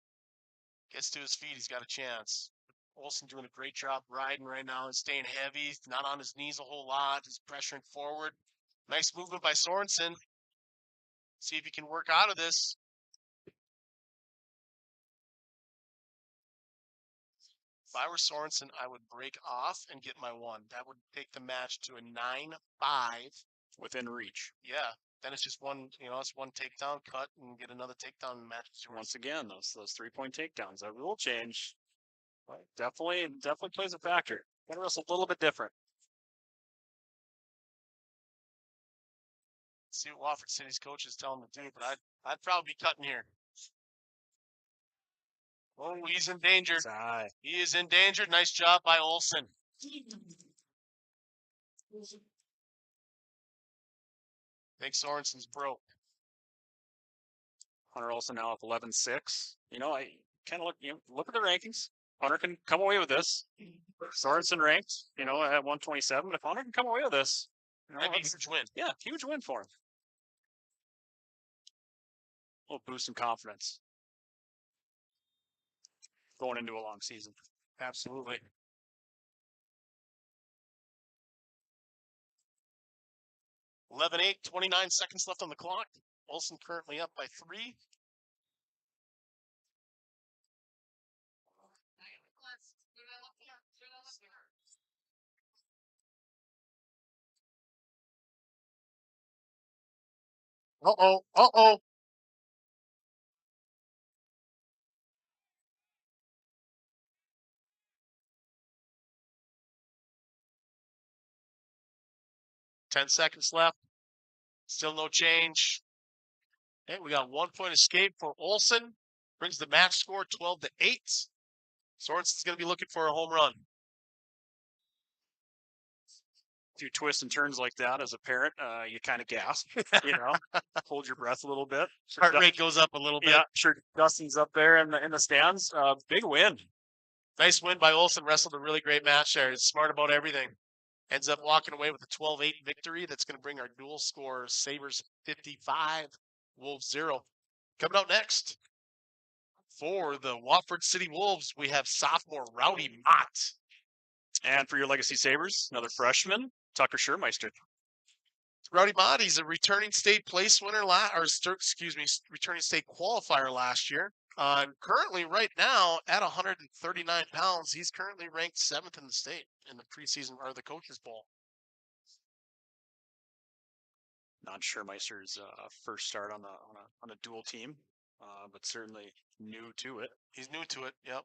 Gets to his feet, he's got a chance. Olsen doing a great job riding right now and staying heavy. He's not on his knees a whole lot. He's pressuring forward. Nice movement by Sorensen. See if he can work out of this. If I were Sorensen, I would break off and get my one. That would take the match to a 9-5. Within reach. Yeah. Then it's just one, it's one takedown, cut, and get another takedown and match. Once again, those 3-point takedowns, that will change. Right. Definitely plays a factor. Gotta wrestle a little bit different. See what Watford City's coach is telling him to do, but I'd probably be cutting here. Oh, he's in danger. He is in danger. Nice job by Olsen. I think Sorensen's broke. Hunter Olsen now at 11-6. I kind of look at the rankings. Hunter can come away with this. Sorensen ranked, at 127. If Hunter can come away with this, that'd be a huge win. Yeah, huge win for him. A little boost in confidence going into a long season. Absolutely. (11-8), 29 seconds left on the clock. Olsen currently up by 3. Uh-oh. 10 seconds left. Still no change. Hey, we got 1-point escape for Olsen. Brings the match score 12-8. Sorensen's going to be looking for a home run. A few twists and turns like that as a parent, you kind of gasp, hold your breath a little bit. Heart rate goes up a little bit. Yeah, sure. Dustin's up there in the stands. Big win. Nice win by Olsen. Wrestled a really great match there. He's smart about everything. Ends up walking away with a 12-8 victory. That's going to bring our dual score Sabres 55, Wolves 0. Coming out next for the Watford City Wolves, we have sophomore Rowdy Mott. And for your Legacy Sabres, another freshman, Tucker Schurmeister. Rowdy Mott, he's a returning state place winner, returning state qualifier last year. Currently, right now, at 139 pounds, he's currently ranked 7th in the state in the preseason or the Coaches Bowl. Not Schurmeister's first start on a dual team, but certainly new to it. He's new to it. Yep.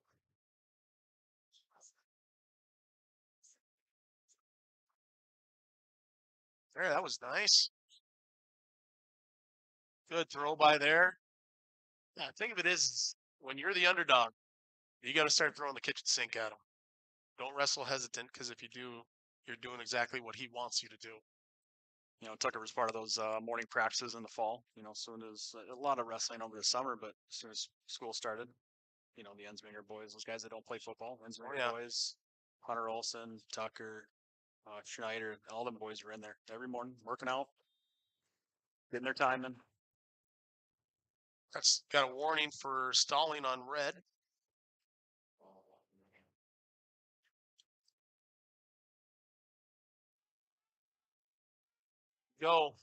There, that was nice. Good throw by there. Yeah, think of it is when you're the underdog, you got to start throwing the kitchen sink at him. Don't wrestle hesitant, because if you do, you're doing exactly what he wants you to do. Tucker was part of those morning practices in the fall. Soon as a lot of wrestling over the summer, but as soon as school started, the Ensminger boys, those guys that don't play football, Ensminger boys, Hunter Olsen, Tucker, Schneider, all them boys were in there every morning working out, getting their time in. That's got a warning for stalling on red. Go.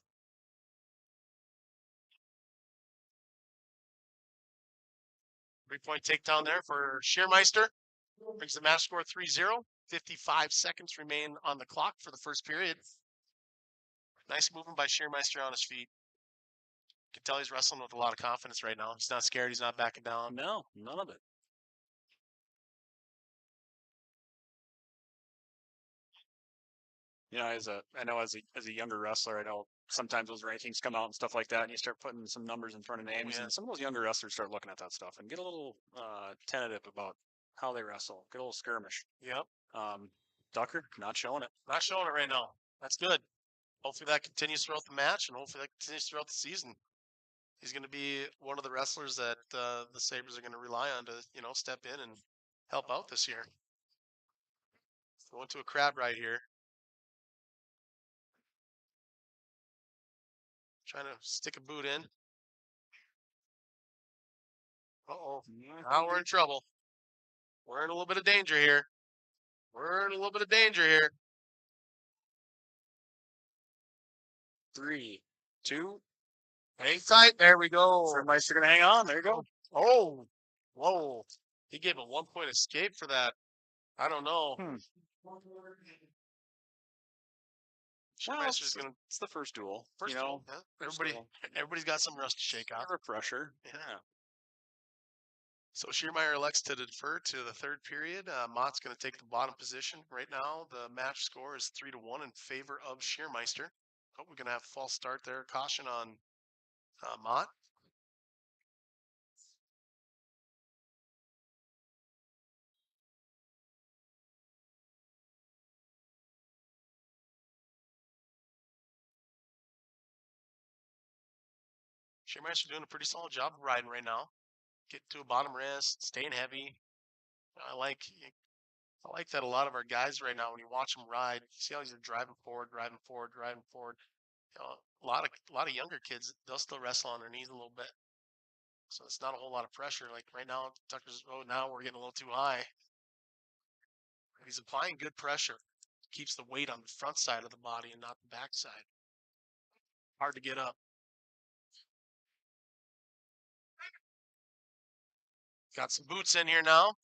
Three-point takedown there for Schiermeister. Brings the match score 3-0. 55 seconds remain on the clock for the first period. Nice movement by Schiermeister on his feet. You can tell he's wrestling with a lot of confidence right now. He's not scared. He's not backing down. No, none of it. You know, I know as a younger wrestler, I know sometimes those rankings come out and stuff like that, and you start putting some numbers in front of names, yeah. and some of those younger wrestlers start looking at that stuff and get a little tentative about how they wrestle, get a little skirmish. Yep. Tucker not showing it. Not showing it right now. That's good. Hopefully that continues throughout the match, and hopefully that continues throughout the season. He's going to be one of the wrestlers that the Sabres are going to rely on to, step in and help out this year. Going to a crab right here. Trying to stick a boot in. Uh-oh. Now we're in trouble. We're in a little bit of danger here. 3, 2. Hang tight. There we go. Schirmeister gonna hang on. There you go. Oh, whoa. He gave a 1-point escape for that. I don't know. Well, Schirmeister's going to it's the first duel. first you know, yeah, everybody's got some rust to shake off. never pressure. Yeah. So Schiermeier elects to defer to the third period. Mott's going to take the bottom position. Right now, the match score is 3-1 in favor of Schiermeister. Oh, we're going to have a false start there. Caution on Mott. Schiermeister doing a pretty solid job of riding right now. Getting to a bottom wrist, staying heavy. I like that a lot of our guys right now, when you watch them ride, you see how they're driving forward. A lot of younger kids, they'll still wrestle on their knees a little bit. So it's not a whole lot of pressure. Like right now, Tucker's, now we're getting a little too high. He's applying good pressure. Keeps the weight on the front side of the body and not the back side. Hard to get up. Got some boots in here now.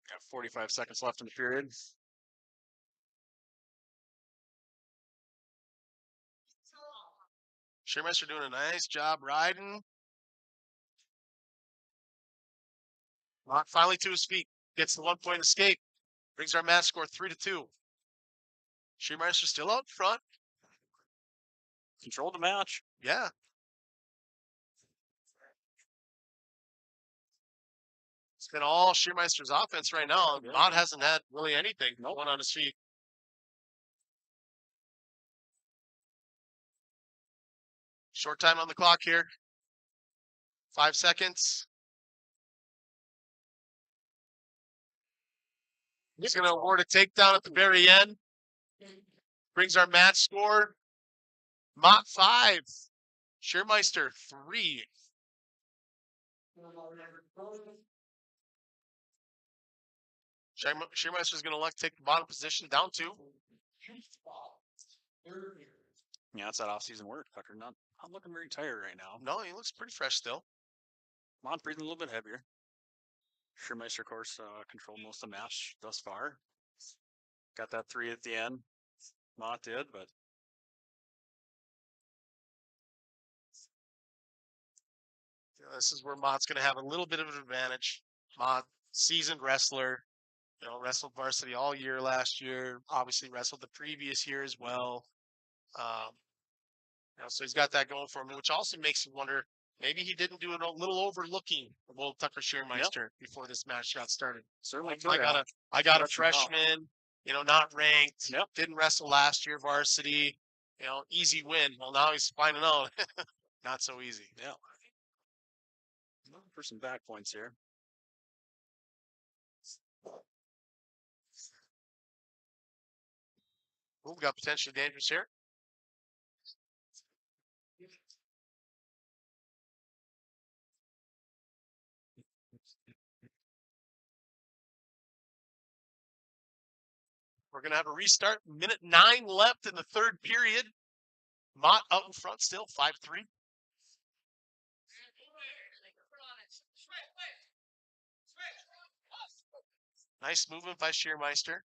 Got 45 seconds left in the period. Schiermeister doing a nice job riding. Mott finally to his feet. Gets the 1-point escape. Brings our match score 3-2. Schiermeister still out front. Controlled the match. Yeah. It's been all Schiermeister's offense right now. Yeah. Mott hasn't had really anything going on his feet. Short time on the clock here. 5 seconds. He's going to award a takedown at the very end. Brings our match score. Mott 5. Schiermeister 3. Schiermeister is going to elect to take the bottom position down 2. Yeah, it's that off-season work, Tucker. Not looking very tired right now. No, he looks pretty fresh still. Mott breathing a little bit heavier. Schiermeister, of course, controlled most of the match thus far. Got that 3 at the end. Mott did, but this is where Mott's going to have a little bit of an advantage. Mott, seasoned wrestler, wrestled varsity all year last year. Obviously wrestled the previous year as well. So he's got that going for him, which also makes you wonder, maybe he didn't do a little overlooking of old Tucker Schiermeister before this match got started. certainly I got a freshman, not ranked. Yep. Didn't wrestle last year varsity. Easy win. Well, now he's finding out not so easy. Yeah. For some back points here. Ooh, we got potentially dangerous here. We're going to have a restart. Minute 9 left in the third period. Mott out in front still, 5-3. Nice movement by Schiermeister.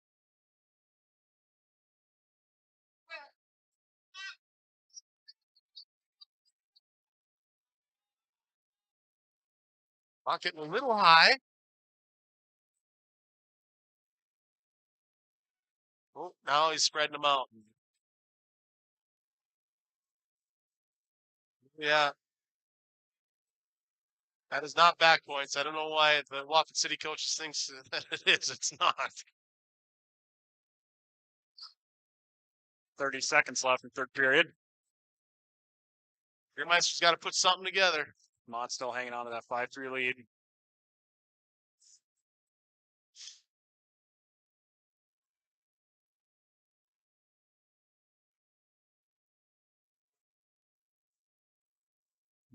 Mott getting a little high. Oh, now he's spreading them out. Yeah. That is not back points. I don't know why the Watford City coach thinks that it is. It's not. 30 seconds left in third period. Schiermeister's got to put something together. Mott still hanging on to that 5-3 lead.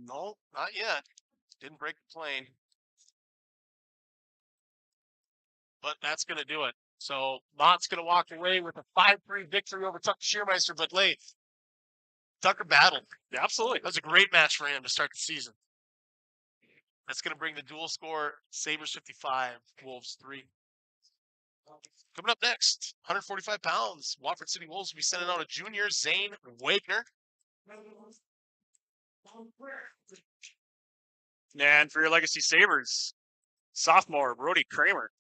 No, not yet. Didn't break the plane. But that's going to do it. So Mott's going to walk away with a 5-3 victory over Tucker Schiermeister. But Tucker battled. Absolutely. That was a great match for him to start the season. That's going to bring the dual score Sabres 55, Wolves 3. Coming up next, 145 pounds. Watford City Wolves will be sending out a junior, Zane Wagner. And for your Legacy Sabres, sophomore Brody Kramer.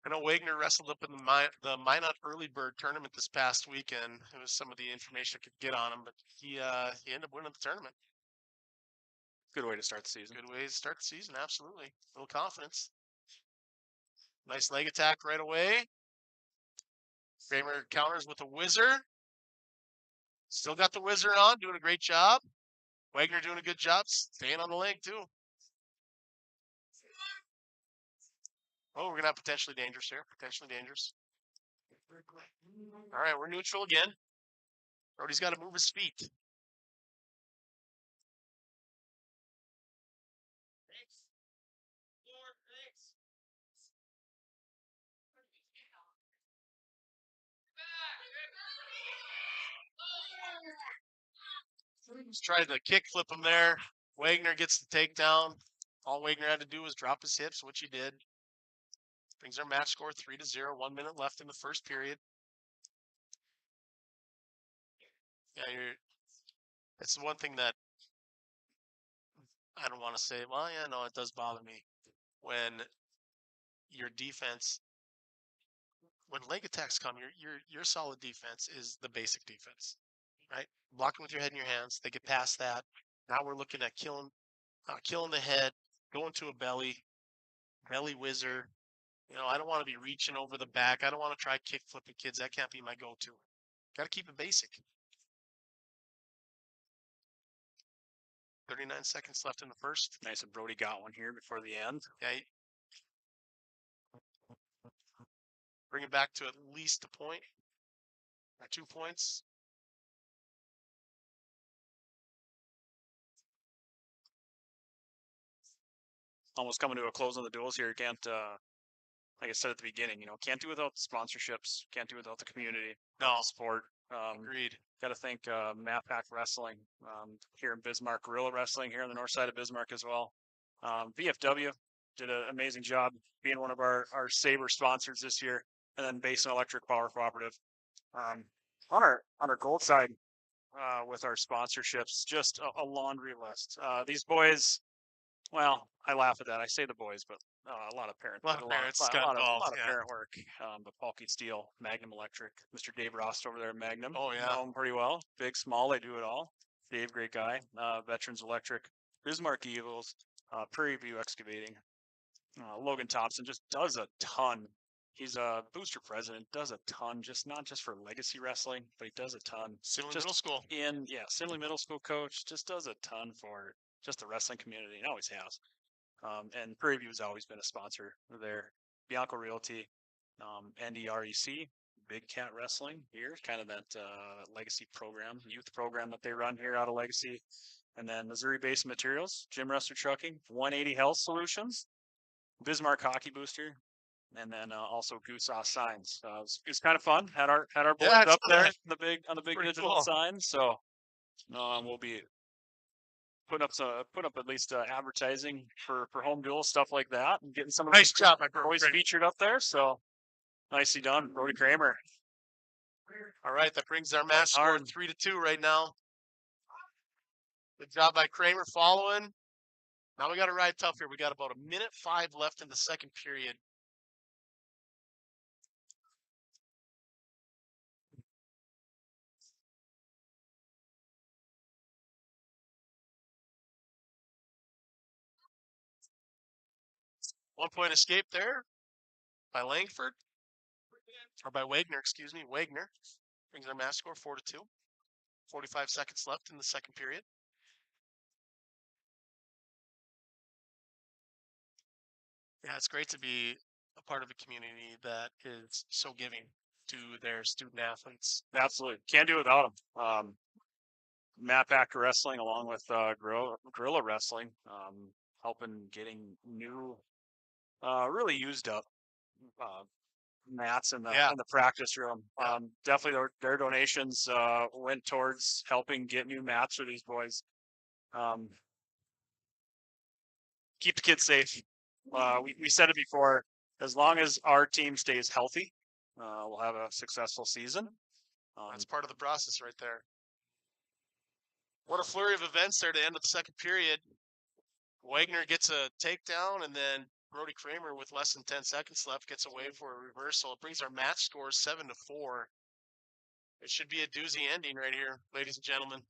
I know Wagner wrestled up in the Minot Early Bird tournament this past weekend. It was some of the information I could get on him, but he ended up winning the tournament. Good way to start the season. Good way to start the season, absolutely. A little confidence. Nice leg attack right away. Kramer counters with a whizzer. Still got the whizzer on, doing a great job. Wagner doing a good job, staying on the leg too. Oh, we're going to have potentially dangerous here. Potentially dangerous. All right, we're neutral again. Brody's got to move his feet. He's trying to kick flip him there. Wagner gets the takedown. All Wagner had to do was drop his hips, which he did. Brings our match score 3-0. 1 minute left in the first period. Yeah, it's the one thing that I don't want to say. Well, yeah, no, it does bother me when your defense, when leg attacks come, your solid defense is the basic defense, right? Blocking with your head in your hands. They get past that. Now we're looking at killing the head, going to a belly whizzer. You know, I don't want to be reaching over the back. I don't want to try kick flipping kids. That can't be my go-to. Got to keep it basic. 39 seconds left in the first. Nice that Brody got one here before the end. Yeah. Bring it back to at least a point. 2 points. Almost coming to a close on the duels here. Can't, like I said at the beginning, can't do without the sponsorships. Can't do without the community. No. Support. Agreed. Got to thank Map Pack Wrestling here in Bismarck, Gorilla Wrestling here on the north side of Bismarck as well. VFW did an amazing job being one of our Sabre sponsors this year, and then Basin Electric Power Cooperative. On our gold side with our sponsorships, just a laundry list. These boys, well, I laugh at that. I say the boys, but a lot of parents. A lot of parent work. But Paulkey Steel, Magnum Electric, Mr. Dave Rost over there at Magnum. Oh, yeah. Know him pretty well. Big, small, they do it all. Dave, great guy. Veterans Electric, Bismarck Eagles, Prairie View Excavating. Logan Thompson just does a ton. He's a booster president, does a ton, not just for legacy wrestling, but he does a ton. Simley Middle School. Simley Middle School coach, just does a ton for just the wrestling community, and always has. And Prairie View has always been a sponsor there. Bianco Realty, NDREC, Big Cat Wrestling here, kind of that legacy program, youth program that they run here out of Legacy. And then Missouri-based materials, Jim Ruster Trucking, 180 Health Solutions, Bismarck Hockey Booster, and then also Goose Off Signs. It was kind of fun. Had our boys Yeah, it's up there, fun. on the big Pretty digital cool. signs. So we'll be putting up at least advertising for home duel stuff like that, and getting some of Nice the job, my boys friend. featured up there. So nicely done, Brody Kramer. All right, that brings our match score Hard. 3-2 right now. Good job by Kramer following. Now we got to ride tough here. We got about 1:05 left in the second period. One-point escape there by Langford, or by Wagner, excuse me. Wagner brings our match score 4-2. 45 seconds left in the second period. Yeah, it's great to be a part of a community that is so giving to their student athletes. Absolutely, can't do without them. Matt Backer Wrestling, along with Gorilla Wrestling, helping getting new, really used up mats in the practice room. Yeah. Definitely their donations went towards helping get new mats for these boys. Keep the kids safe. We said it before. As long as our team stays healthy, we'll have a successful season. That's part of the process right there. What a flurry of events there to end of the second period. Wagner gets a takedown, and then Brody Kramer, with less than 10 seconds left, gets away for a reversal. It brings our match score 7-4. It should be a doozy ending right here, ladies and gentlemen.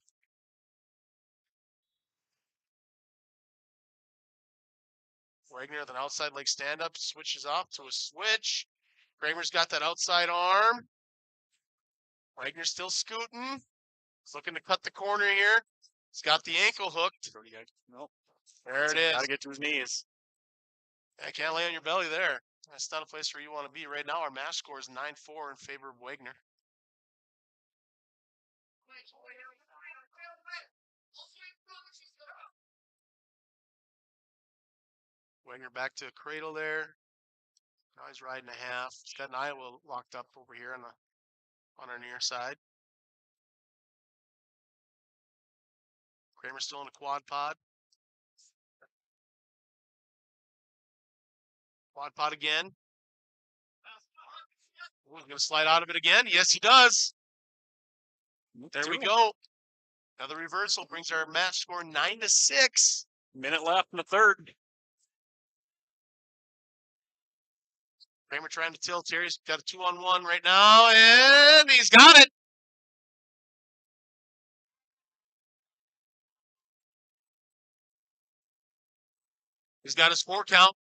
Wagner with an outside leg stand-up, switches off to a switch. Kramer's got that outside arm. Wagner's still scooting. He's looking to cut the corner here. He's got the ankle hooked. Nope. There it is. Got to get to his knees. I can't lay on your belly there. That's not a place where you want to be. Right now, our match score is 9-4 in favor of Wagner. Wagner back to a cradle there. Now he's riding a half. He's got an Iowa locked up over here on our near side. Kramer's still in a quad pod. Quad pod again. Ooh, he's going to slide out of it again. Yes, he does. There we go. Another reversal brings our match score 9-6. Minute left in the third. Kramer trying to tilt here. He's got a 2-on-1 right now, and he's got it. He's got his 4 count.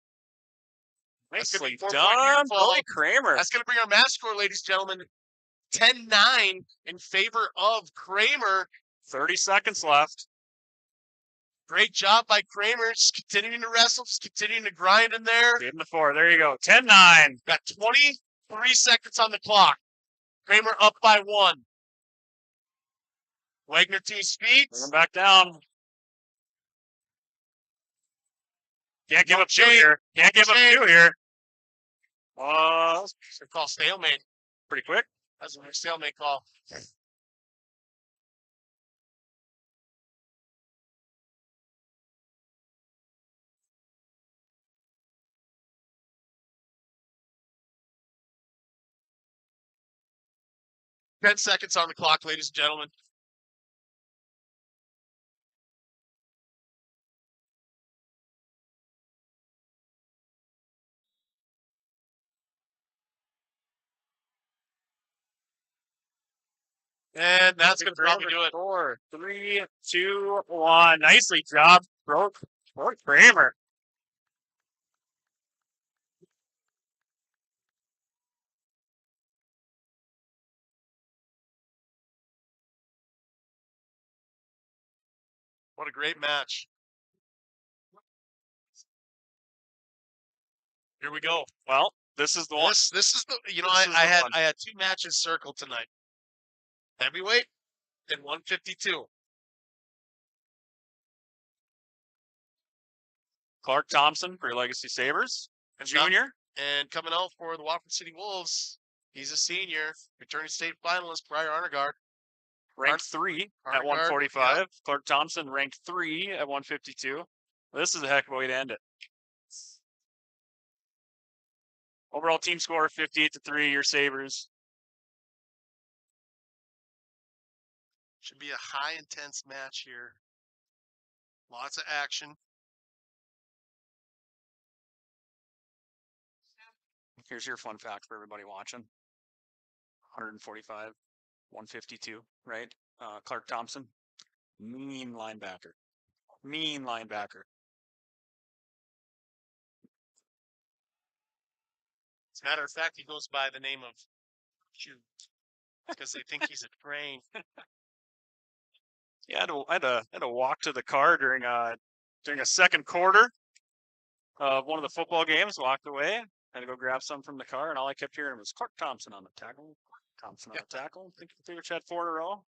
Nicely 4-point done, fall. Brody Kramer. That's going to bring our match score, ladies and gentlemen, 10-9 in favor of Kramer. 30 seconds left. Great job by Kramer. Just continuing to wrestle, just continuing to grind in there. Gave him the 4. There you go. 10-9. Got 23 seconds on the clock. Kramer up by 1. Wagner to his feet. Bring him back down. Can't give up 2 Jake. here. Can't give up 2 here. They call stalemate. Pretty quick. That's a stalemate call. 10 seconds on the clock, ladies and gentlemen. And that's going to probably do it. 4, 3, 2, 1. Nicely job, Brody Kramer. What a great match. Here we go. Well, this is the one. This is the, you know, This is the one. I had 2 matches circled tonight. Heavyweight and 152. Clark Thompson for your Legacy Sabres. And Junior. And coming out for the Watford City Wolves, he's a senior, returning state finalist, Briar Arnegard. Ranked 3 at Arnegard, 145. yeah. Clark Thompson ranked 3 at 152. This is a heck of a way to end it. Overall team score 58-3. Your Sabres. Should be a high intense match here. Lots of action. Here's your fun fact for everybody watching. 145, 152, right? Clark Thompson, mean linebacker. Mean linebacker. As a matter of fact, he goes by the name of Shoe because they think he's a train. Yeah, I had to walk to the car during a second quarter of one of the football games. Walked away, had to go grab some from the car, and all I kept hearing was Clark Thompson on the tackle. Thompson on the tackle. I think they had 4 in a row.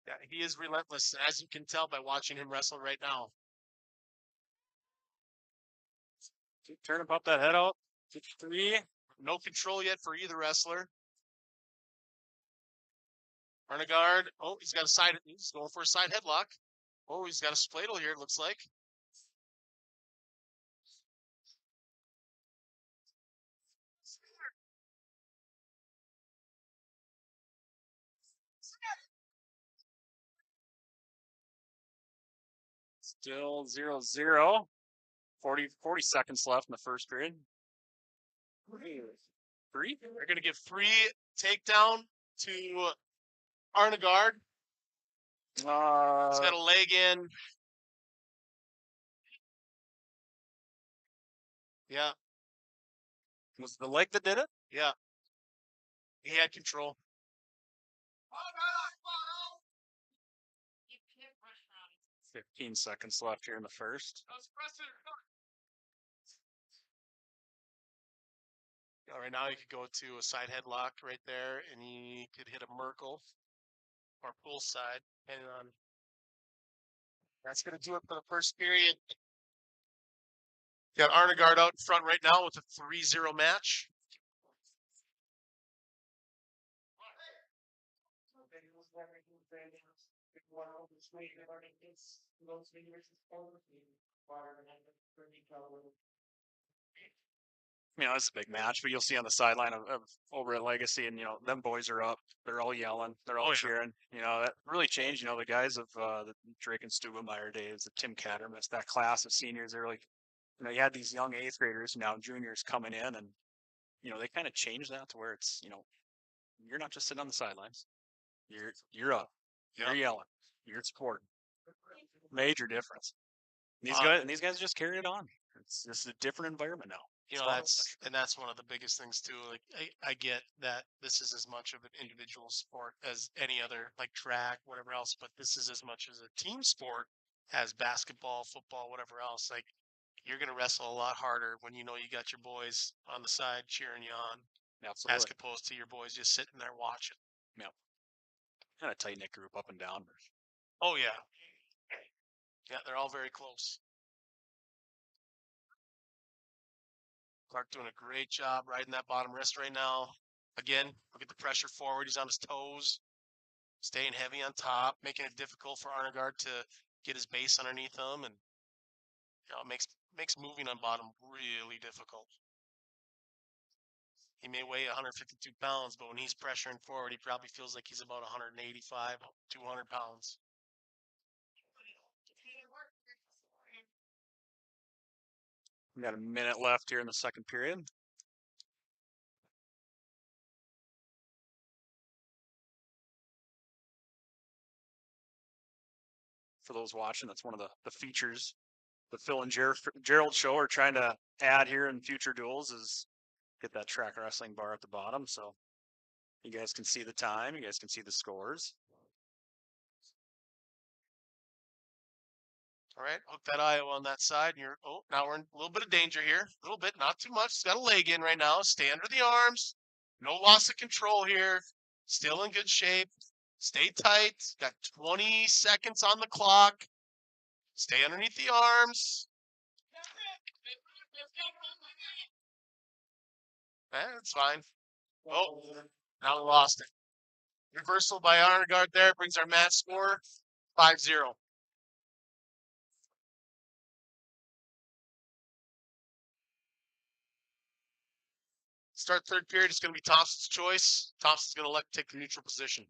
Yeah, he is relentless, as you can tell by watching him wrestle right now. Keep turning, pop that head out. 3. No control yet for either wrestler. Arnegard. Oh, he's got a side. He's going for a side headlock. Oh, he's got a spladle here, it looks like. Still 0-0. 40 seconds left in the first period. 3? They're going to give free takedown to Arnegard. He's got a leg in. Yeah. Was it the leg that did it? Yeah. He had control. 15 seconds left here in the first. Yeah, right now, he could go to a side headlock right there, and he could hit a Merkle or pull side, depending on. That's going to do it for the first period. Got Arnegard out in front right now with a 3-0 match. You know, it's a big match, but you'll see on the sideline of over at Legacy, and them boys are up. They're all yelling. They're all cheering. That really changed. The guys of the Drake and Stubemeyer days, the Tim Cattermas, that class of seniors. They're like, you had these young 8th graders, now juniors coming in, and they kind of changed that to where it's you're not just sitting on the sidelines. You're up. You're yelling. You're supporting. Major difference. These guys just carried it on. It's just a different environment now. That's one of the biggest things too. Like I get that this is as much of an individual sport as any other, like track, whatever else, but this is as much as a team sport as basketball, football, whatever else. Like you're gonna wrestle a lot harder when you got your boys on the side cheering you on. Absolutely. As opposed to your boys just sitting there watching. Yeah. Kind of tight knit group up and down. Oh yeah. Yeah, they're all very close. Clark doing a great job riding that bottom wrist right now. Again, look at the pressure forward. He's on his toes, staying heavy on top, making it difficult for Arnegard to get his base underneath him, and it makes moving on bottom really difficult. He may weigh 152 pounds, but when he's pressuring forward, he probably feels like he's about 185, 200 pounds. We got a minute left here in the second period. For those watching, that's one of the features the Phil and Gerald show are trying to add here in future duels is get that track wrestling bar at the bottom, so you guys can see the time, you guys can see the scores. All right, hook that Iowa on that side. And now we're in a little bit of danger here. A little bit, not too much. He's got a leg in right now. Stay under the arms. No loss of control here. Still in good shape. Stay tight. Got 20 seconds on the clock. Stay underneath the arms. That's fine. Oh, now we lost it. Reversal by Arnegard there brings our match score 5-0. Start third period. It's going to be Thompson's choice. Thompson's going to take the neutral position.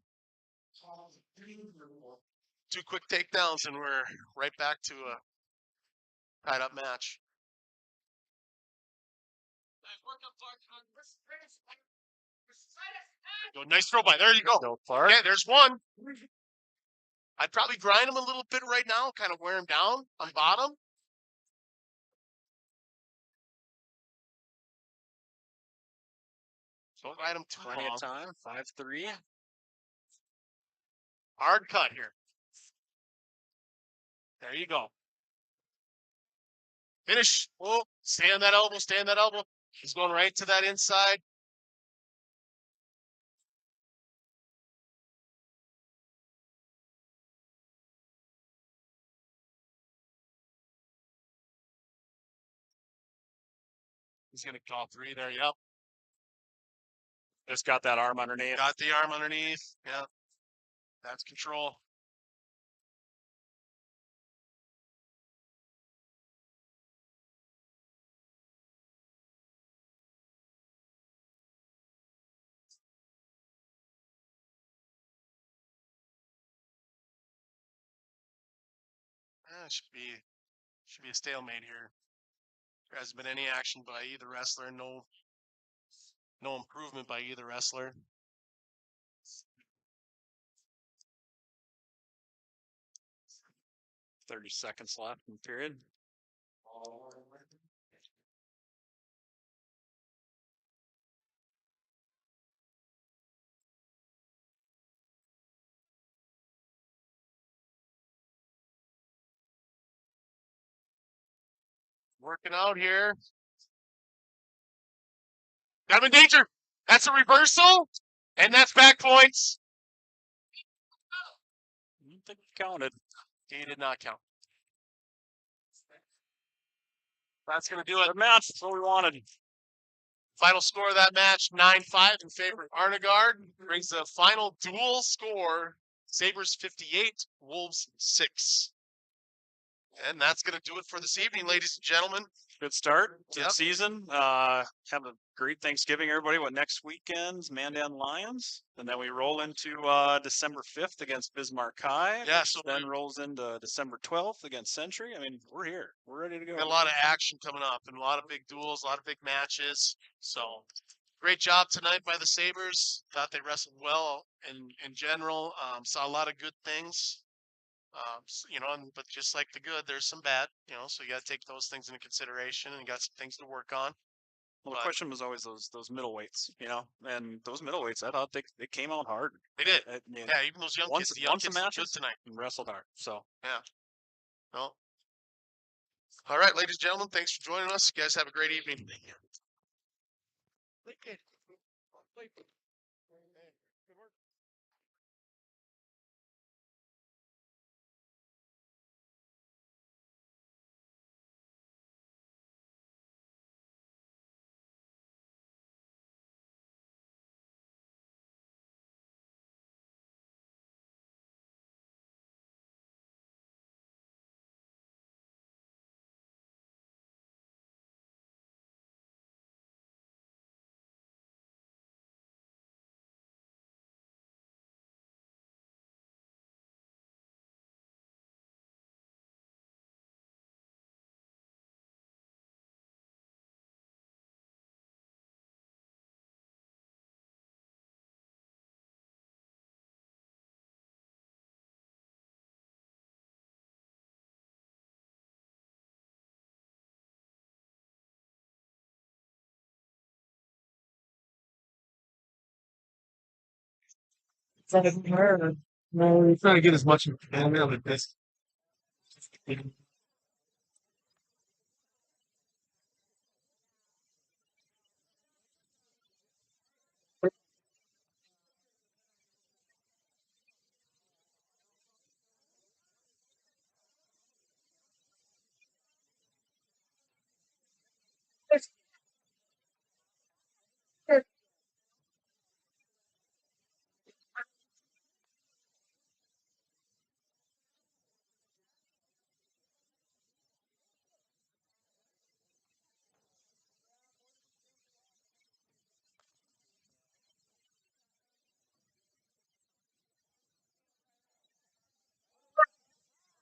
2 quick takedowns, and we're right back to a tied up match. Go, nice throw by. There you go. Okay, there's one. I'd probably grind him a little bit right now, kind of wear him down on bottom. Don't ride him too Plenty long. of time. 5-3. Hard cut here. There you go. Finish. Oh, stay on that elbow. Stay on that elbow. He's going right to that inside. He's going to call 3 there. Yep. Just got that arm underneath. Got the arm underneath. Yep. That's control. Should be a stalemate here. There hasn't been any action by either wrestler. No improvement by either wrestler. 30 seconds left in the period. Working out here. Got him in danger. That's a reversal, and that's back points. I don't think he counted. He did not count. That's going to do it. Good match. That's what we wanted. Final score of that match, 9-5 in favor of Arnegard. Brings the final dual score, Sabres 58, Wolves 6. And that's going to do it for this evening, ladies and gentlemen. Good start to Yep. the season. Have a great Thanksgiving, everybody. What, next weekend's Mandan Lions? And then we roll into December 5th against Bismarck High. Yeah, which so then rolls into December 12th against Century. I mean, we're here. We're ready to go. got a lot of action coming up and a lot of big duels, a lot of big matches. So great job tonight by the Sabres. Thought they wrestled well in general. Saw a lot of good things. But just like the good, there's some bad, so you got to take those things into consideration and you got some things to work on. Well, the question was always those middleweights, and those middleweights, I thought they came out hard. They did. I mean, Yeah, even those young kids, the young kids did good tonight. and wrestled hard. So Yeah. Well, all right, ladies and gentlemen, thanks for joining us. You guys have a great evening. Trying to get as much as we can out of this.